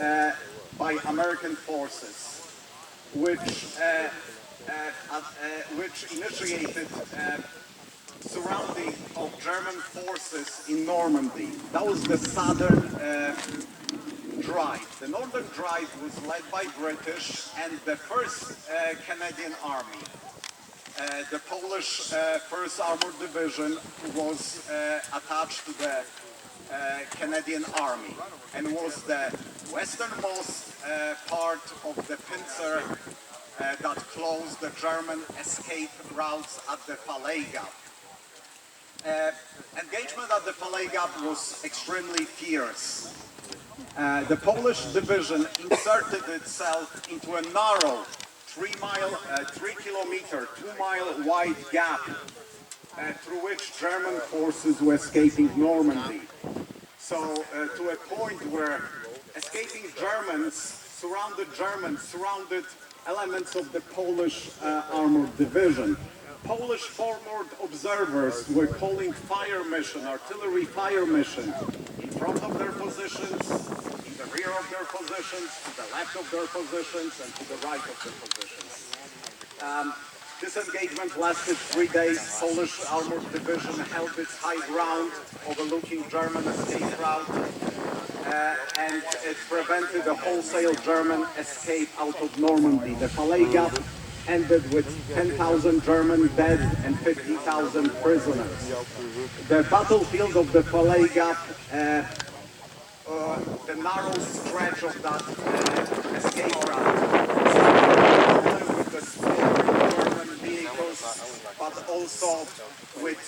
by American forces, which initiated surrounding of German forces in Normandy. That was the southern drive. The northern drive was led by British and the 1st Canadian Army. The Polish 1st Armored Division was attached to the Canadian Army and was the westernmost part of the pincer that closed the German escape routes at the Falaise Gap. Engagement at the Falaise Gap was extremely fierce. The Polish division inserted itself into a narrow 3-kilometer, 2-mile wide gap through which German forces were escaping Normandy. So to a point where escaping Germans surrounded elements of the Polish Armored Division. Polish forward observers were calling fire mission, artillery fire mission, in front of their positions, in the rear of their positions, to the left of their positions, and to the right of their positions. This engagement lasted 3 days. Polish Armored Division held its high ground overlooking German escape route, and it prevented a wholesale German escape out of Normandy. The Falaise Gap ended with 10,000 German dead and 50,000 prisoners. The battlefield of the Falaise Gap, the narrow stretch of that escape route, with the small German vehicles, but also with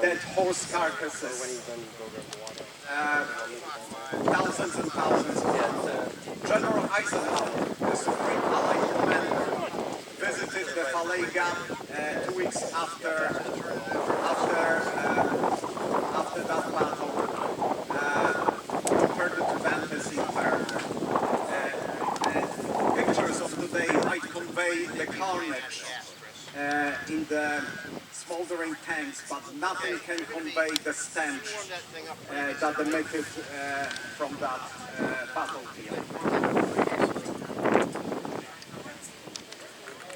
dead horse carcasses. Thousands and thousands of them. General Eisenhower, the Supreme Allied Commander, visited the Falaise Gap 2 weeks after that battle, compared to Vantis in Paris. convey the carnage in the smoldering tanks, but nothing can convey the stench that emitted from that battlefield.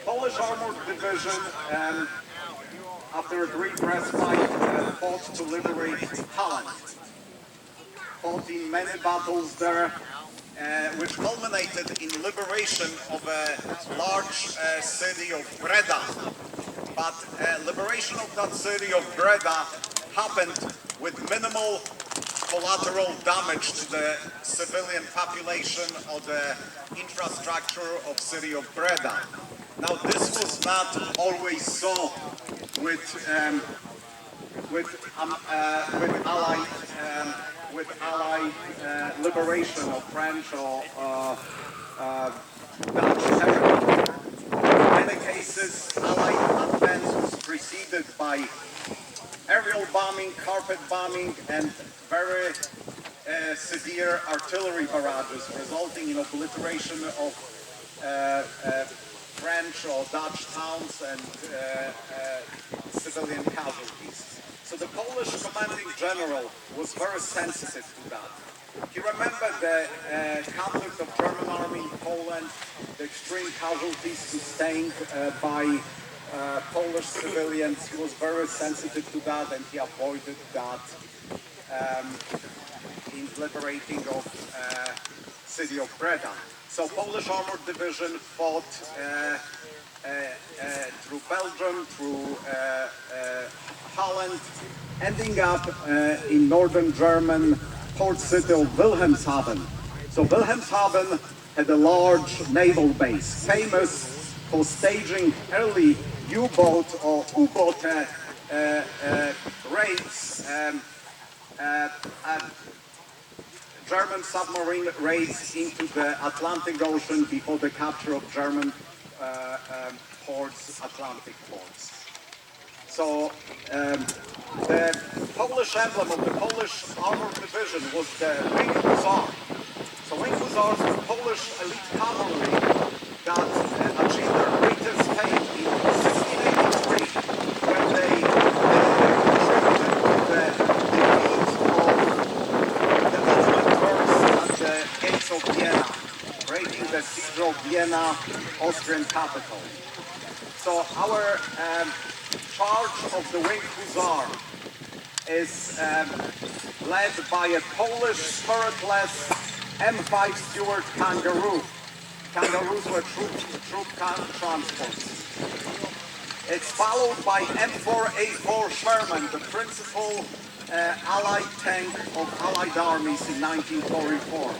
Polish Armored Division, after a brief respite, fought to liberate Holland. Fought in many battles there, which culminated in liberation of a large city of Breda. But liberation of that city of Breda happened with minimal collateral damage to the civilian population of the infrastructure of city of Breda. Now this was not always so with Allied liberation of French or Dutch territory. In many cases, Allied advance was preceded by aerial bombing, carpet bombing, and very severe artillery barrages, resulting in obliteration of French or Dutch towns and civilian casualties. So the Polish commanding general was very sensitive to that. He remembered the conflict of German army in Poland, the extreme casualties sustained by Polish civilians. He was very sensitive to that, and he avoided that in liberating of city of Breda. So Polish Armored Division fought through Belgium, through Holland, ending up in northern German port city of Wilhelmshaven. So Wilhelmshaven had a large naval base, famous for staging early U-boat or U-boat raids, German submarine raids into the Atlantic Ocean before the capture of German ports, Atlantic ports. So the Polish emblem of the Polish Armored Division was the Wing Hussar. So Wing Hussars were Polish elite cavalry that achieved their greatest fate in 1683 when they contributed to the defeat of the Ottoman Turks at the gates of Vienna, breaking the siege of Vienna, Austrian capital. So our charge of the Wing Hussar is led by a Polish spiritless M5 Stuart Kangaroo. Kangaroos were troop transports. It's followed by M4A4 Sherman, the principal Allied tank of Allied armies in 1944.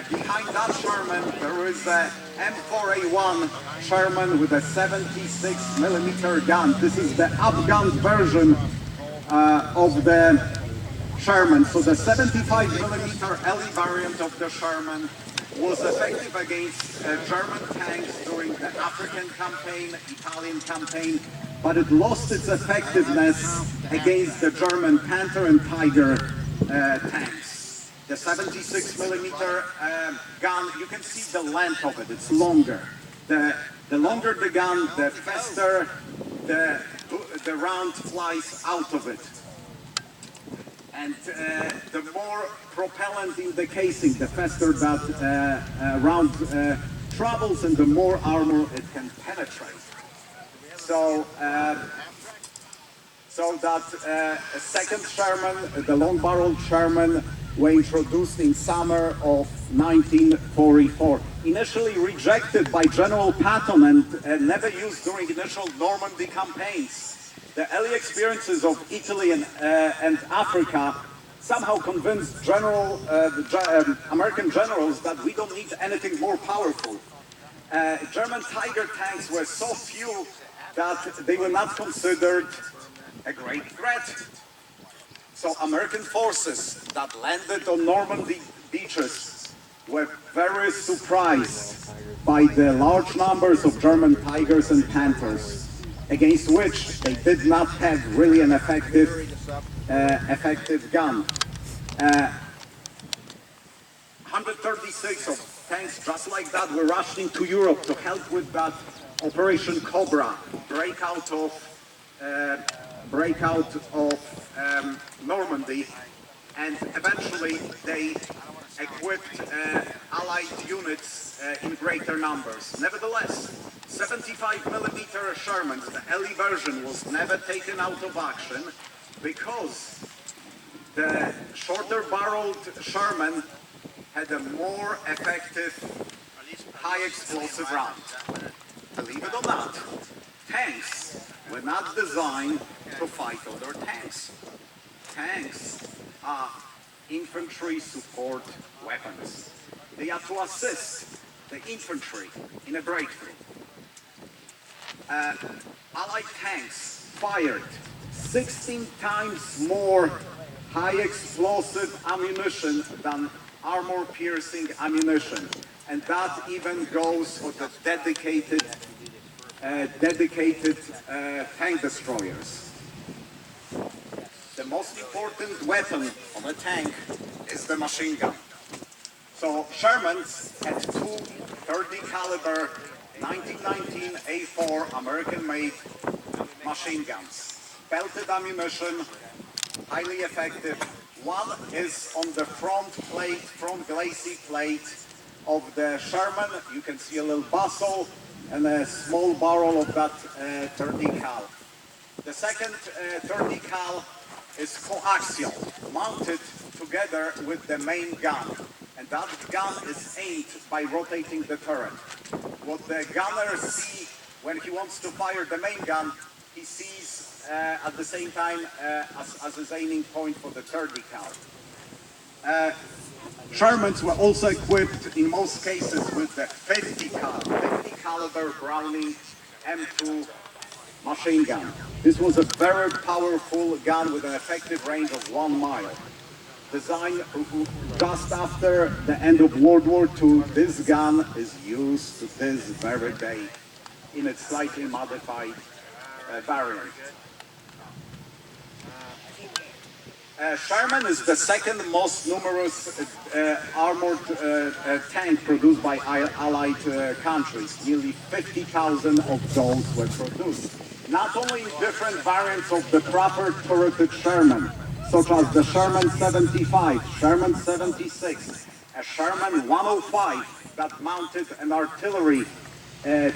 Behind that Sherman, there is a M4A1 Sherman with a 76mm gun. This is the upgunned version of the Sherman. So the 75mm LE variant of the Sherman was effective against German tanks during the African campaign, Italian campaign, but it lost its effectiveness against the German Panther and Tiger tanks. The 76mm gun, you can see the length of it, it's longer. The longer the gun, the faster the round flies out of it. And the more propellant in the casing, the faster that round travels and the more armor it can penetrate. So, that second Sherman, the long-barreled Sherman, were introduced in summer of 1944. Initially rejected by General Patton and never used during initial Normandy campaigns. The early experiences of Italy and Africa somehow convinced American generals that we don't need anything more powerful. German Tiger tanks were so few that they were not considered a great threat. So American forces that landed on Normandy beaches were very surprised by the large numbers of German Tigers and Panthers, against which they did not have really an effective gun. 136 of tanks just like that were rushed into Europe to help with that Operation Cobra, breakout of Normandy, and eventually they equipped Allied units in greater numbers. Nevertheless, 75mm Shermans, the early version, was never taken out of action because the shorter-barreled Sherman had a more effective high-explosive round. Believe it or not, tanks were not designed to fight other tanks. Tanks are infantry support weapons. They are to assist the infantry in a breakthrough. Allied tanks fired 16 times more high-explosive ammunition than armor-piercing ammunition, and that even goes for the dedicated tank destroyers. The most important weapon of a tank is the machine gun. So Shermans had two 30 caliber 1919 A4 American-made machine guns. Belted ammunition, highly effective. One is on the front glacis plate of the Sherman. You can see a little muzzle and a small barrel of that 30 cal. The second 30 cal is coaxial, mounted together with the main gun. And that gun is aimed by rotating the turret. What the gunner sees when he wants to fire the main gun, he sees at the same time as his aiming point for the 30 cal. Shermans were also equipped in most cases with the 50 caliber Browning M2 machine gun. This was a very powerful gun with an effective range of 1 mile. Designed just after the end of World War II, this gun is used to this very day in its slightly modified variant. Sherman is the second most numerous armored tank produced by Allied countries. Nearly 50,000 of those were produced. Not only in different variants of the proper turreted Sherman, such as the Sherman 75, Sherman 76, a Sherman 105 that mounted an artillery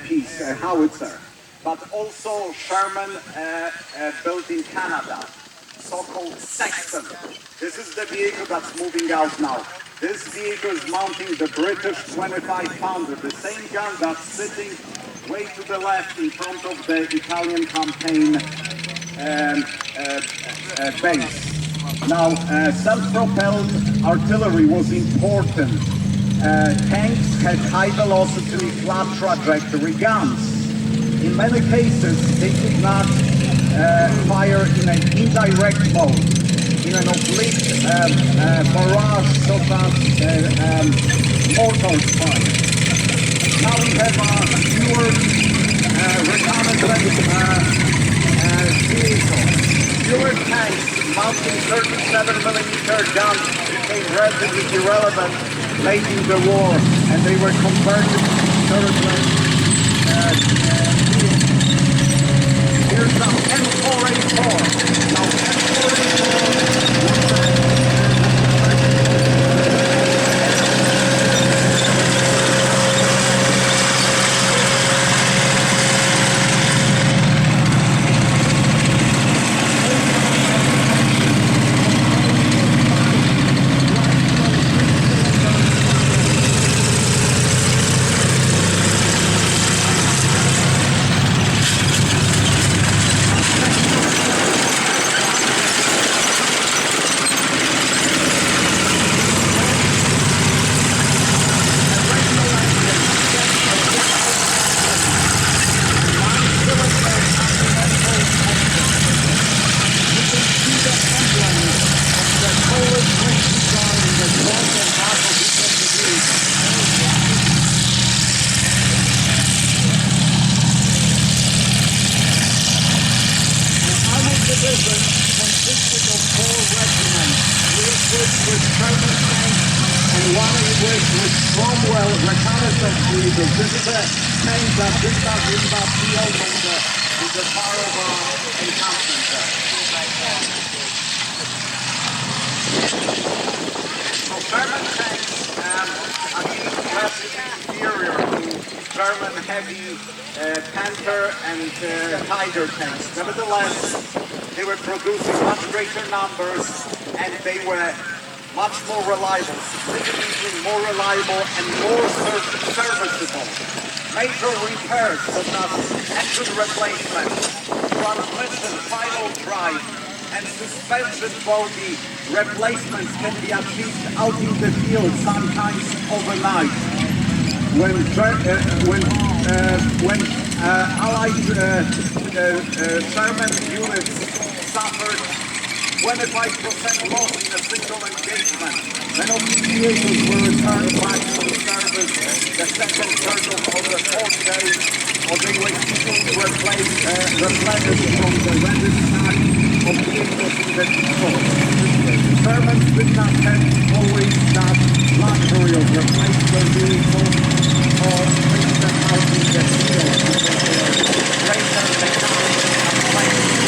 piece, a howitzer, but also Sherman built in Canada, so-called Sexton. This is the vehicle that's moving out now. This vehicle is mounting the British 25-pounder, the same gun that's sitting way to the left in front of the Italian campaign base. Now, self-propelled artillery was important. Tanks had high-velocity, flat trajectory guns. In many cases, they could not fire in an indirect mode, in an oblique barrage, such as mortar fire. Now we have fewer reconnaissance vehicles. Fewer tanks mounting 37mm guns became relatively irrelevant late in the war, and they were converted to turret-less vehicles. Here's the M4A4. Now, equipped with Cromwell reconnaissance vehicles. This is a tank that did not leave our field in the far of our encampment there. So German tanks, again, classic inferior to German heavy Panther and Tiger tanks. Nevertheless, they were producing much greater numbers and they were much more reliable, significantly more reliable and more serviceable. Major repairs such as engine replacement, transmission, final drive, and suspension body replacements can be achieved out in the field, sometimes overnight. When Allied German units suffered 25% loss in a single engagement, then all these vehicles were returned back to service the second, third, or the fourth day, or they were easily replenished from the rented stack of vehicles in the field. Germans did not have always that luxury of replacing their vehicles or bring them out in the field because they are greater technology and planning.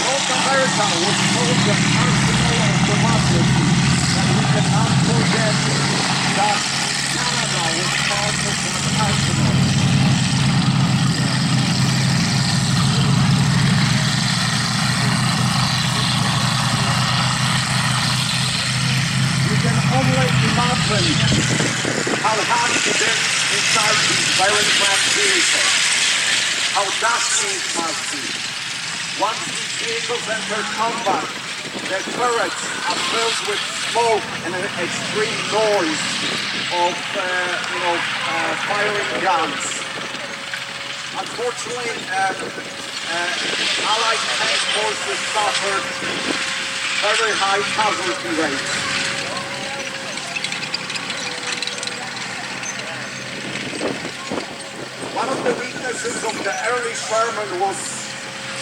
North America was called the arsenal of democracy, and we cannot forget that Canada was part of that arsenal. You can only imagine how hard it is inside these very fast vehicles, how dusty it must be. Once these vehicles enter combat, their turrets are filled with smoke and an extreme noise of, firing guns. Unfortunately, Allied tank forces suffered very high casualty rates. One of the weaknesses of the early Sherman was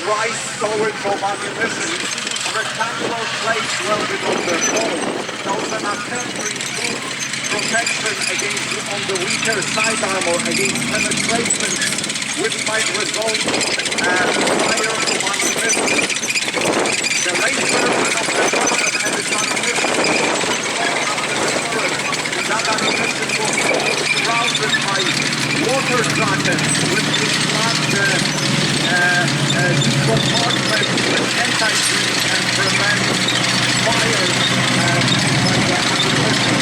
dry storage of ammunition, a rectangular place well below the hull. There was an attempt to improve protection on the weaker side armor against penetration, which might result in fire of ammunition. The late version of the Sherman had its ammunition and that ammunition was surrounded by water jackets, which would flood the compartment with anti-heat and prevent fire by the ammunition.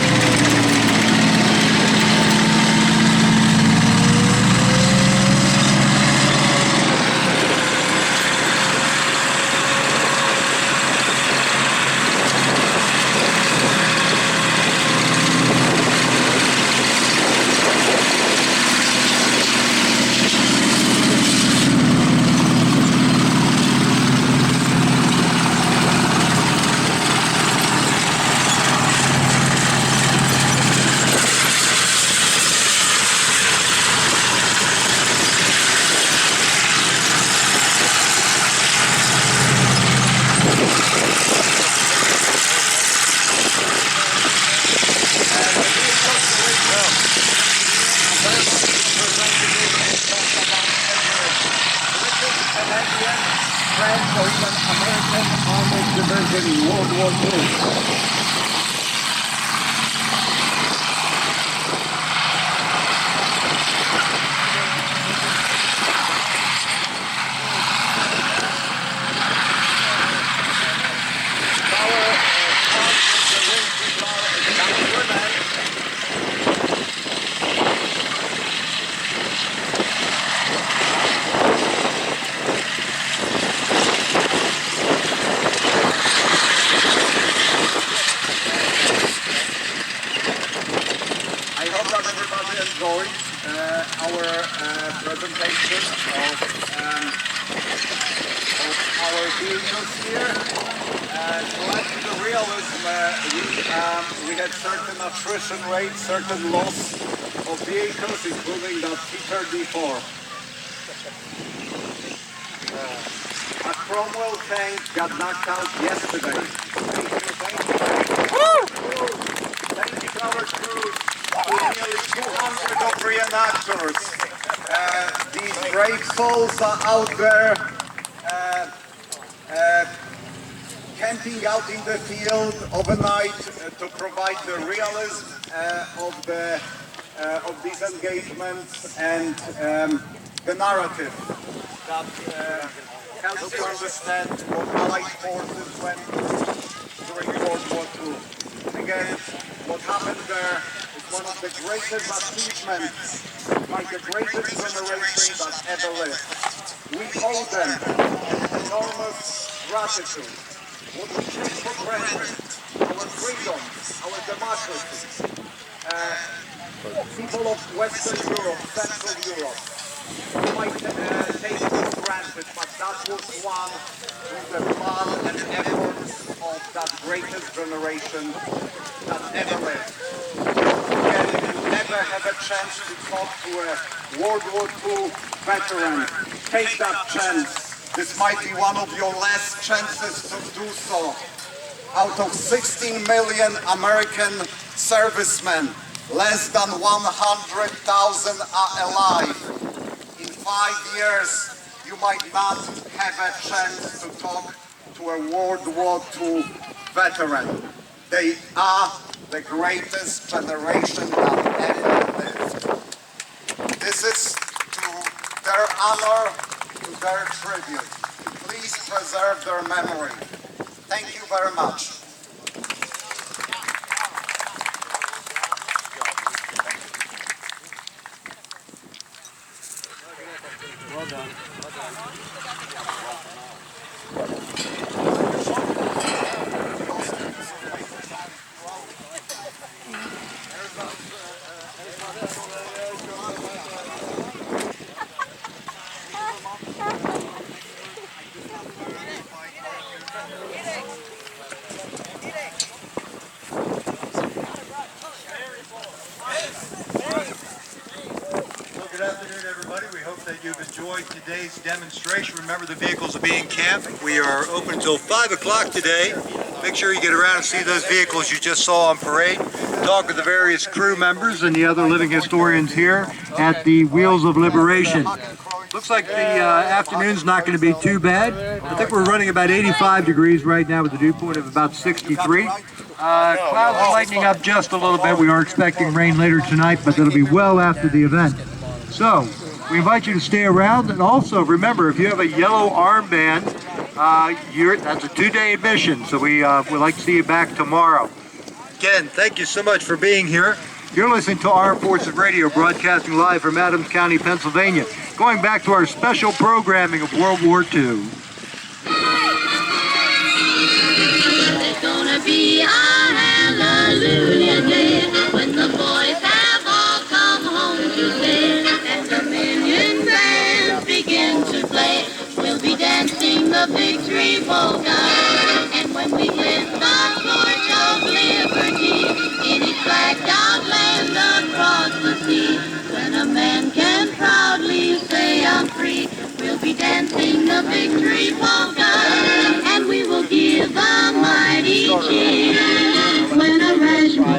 French or even American armored division in World War II. hope that everybody enjoyed our presentation of our vehicles here. To add to the realism, we had certain attrition rates, certain loss of vehicles, including that T-34. A Cromwell tank got knocked out yesterday. Thank you to our crews, with nearly 200 of reenactors. These brave souls are out there camping out in the field overnight to provide the realism of these engagements and the narrative that helps to understand what Allied forces went during World War II. Again, what happened there is one of the greatest achievements by the greatest generation that ever lived. We owe them enormous gratitude. What we take for granted, our freedom, our democracy, people of Western Europe, Central Europe, might take it for granted, but that was won through the blood and efforts of that greatest generation that ever lived. Again, if you ever have a chance to talk to a World War II veteran, take that chance. This might be one of your last chances to do so. Out of 16 million American servicemen, less than 100,000 are alive. In 5 years, you might not have a chance to talk to a World War II veteran. They are the greatest generation that ever lived. This is to their honor, to their tribute. Please preserve their memory. Thank you very much. Well done. Good afternoon, everybody. We hope that you've enjoyed today's demonstration. Remember, the vehicles are being camped. We are open until 5 o'clock today. Make sure you get around and see those vehicles you just saw on parade. Talk with the various crew members and the other living historians here at the Wheels of Liberation. Looks like the afternoon's not going to be too bad. I think we're running about 85 degrees right now with a dew point of about 63. Clouds are lightening up just a little bit. We are expecting rain later tonight, but that'll be well after the event. So, we invite you to stay around, and also remember, if you have a yellow armband, that's a 2-day admission, so we'd like to see you back tomorrow. Again, thank you so much for being here. You're listening to Armed Forces Radio, broadcasting live from Adams County, Pennsylvania, going back to our special programming of World War II. It's gonna be a hallelujah day when the boys have all come home to stay, and the minion bands begin to play. We'll be dancing the victory polka, and when we lift the torch of liberty in each flagged out land across the sea, when a man can proudly say I'm free, we'll be dancing the victory polka, and we will give a mighty cheer when a regiment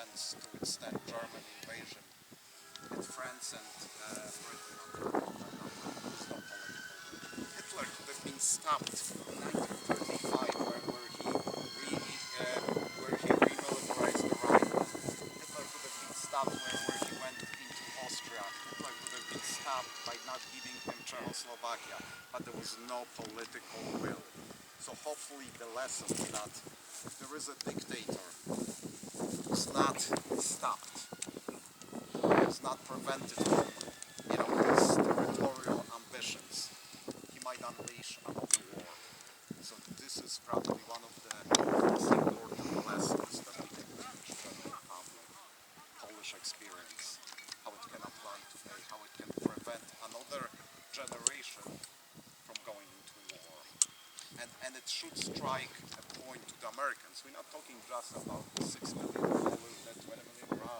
events to withstand German invasion in France and Britain. It's not political. Hitler could have been stopped in 1935 where he remilitarized the Rhine. Hitler could have been stopped where he went into Austria. Hitler could have been stopped by not giving him Czechoslovakia, but there was no political will. So hopefully the lesson is that if there is a dictator who's not stopped, who's not prevented from, his territorial ambitions, he might unleash another war. So this is probably one of the important lessons that we can teach general public, Polish experience, how it can apply today, how it can prevent another generation from going into war. And it should strike a point to the Americans. We're not talking just about the 6 million Polish, the 20 million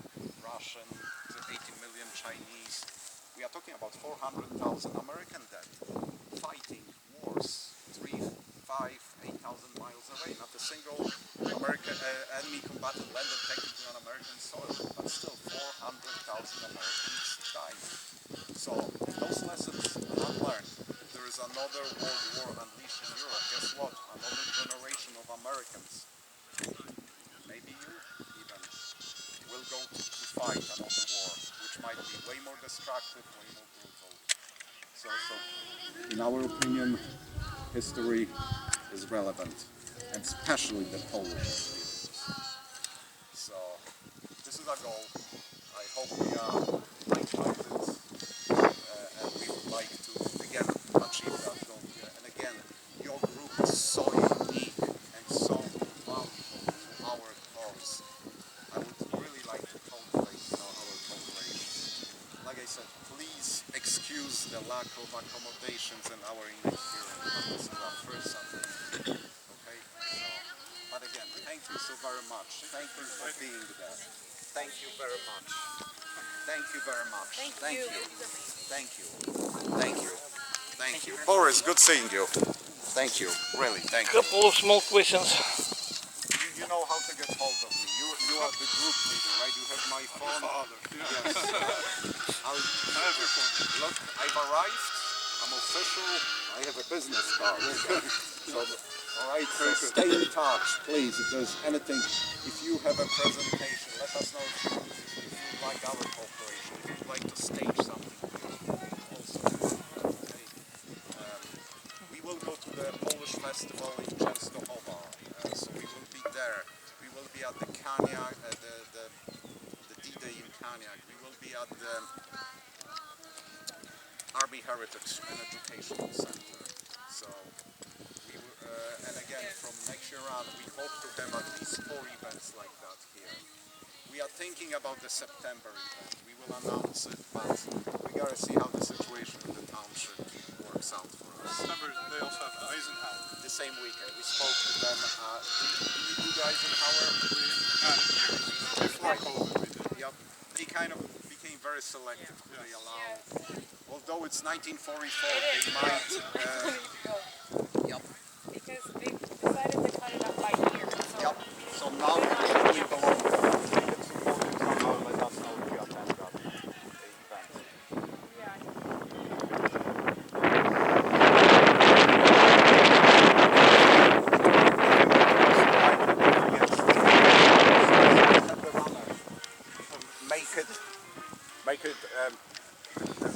Russian, the 80 million Chinese. We are talking about 400,000 American dead, fighting wars 3, 5, 8,000 miles away. Not a single enemy combatant landed technically on American soil, but still 400,000 Americans died. So if those lessons are not learned, there is another world war unleashed in Europe. Guess what? Another generation of Americans, maybe you even, will go to fight another war, which might be way more destructive, way more brutal. So in our opinion, history is relevant, and especially the Polish experience. So this is our goal. I hope we are like-minded, and we would like to again achieve that goal here. And again, your group is so unique and so valuable to our cause. I would really like to cultivate our cooperation. Like I said, please excuse the lack of accommodations and our inexperience, but this is our first Sunday. Okay? So, but again, thank you so very much. Thank you for being there. Thank you very much. Thank you very much. Thank you. Thank you. Thank you. Thank you. Boris, good seeing you. Thank you. Really, thank you. Couple of small questions. You know how to get hold of me. You are the group leader, right? You have my phone. Yes. Look, I've arrived. I'm official. I have a business card. So, all right. So stay in touch, please. If there's anything, if you have a presentation, let us know if you like our cooperation. If you'd like to stage something, also. Okay. We will go to the Polish festival in Częstochowa. So we will be there. We will be at the Kaniak, the D-Day in Kaniak. We will be at the Army Heritage and Educational Center. So, and again, from next year on, we hope to have at least 4 events like that here. We are thinking about the September event. We will announce it, but we gotta see how the situation in the township works out for us. September, they also have Eisenhower. The same weekend, we spoke to them. Do you do Eisenhower? Before COVID we did. Yep. They kind of became very selective. They allow, although it's 1944, they might. Yep. Because they decided to cut it up by year. So yep. So now we belong. Let us know if you attend that event. Make it.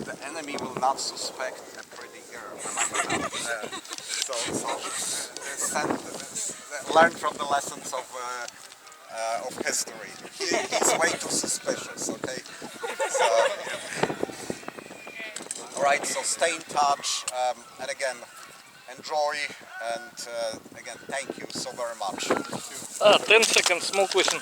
The enemy will not suspect a pretty girl. Learn from the lessons of history. He's way too suspicious. Okay. So, all right. So stay in touch, and again, enjoy. And again, thank you so very much. 10 seconds, small question.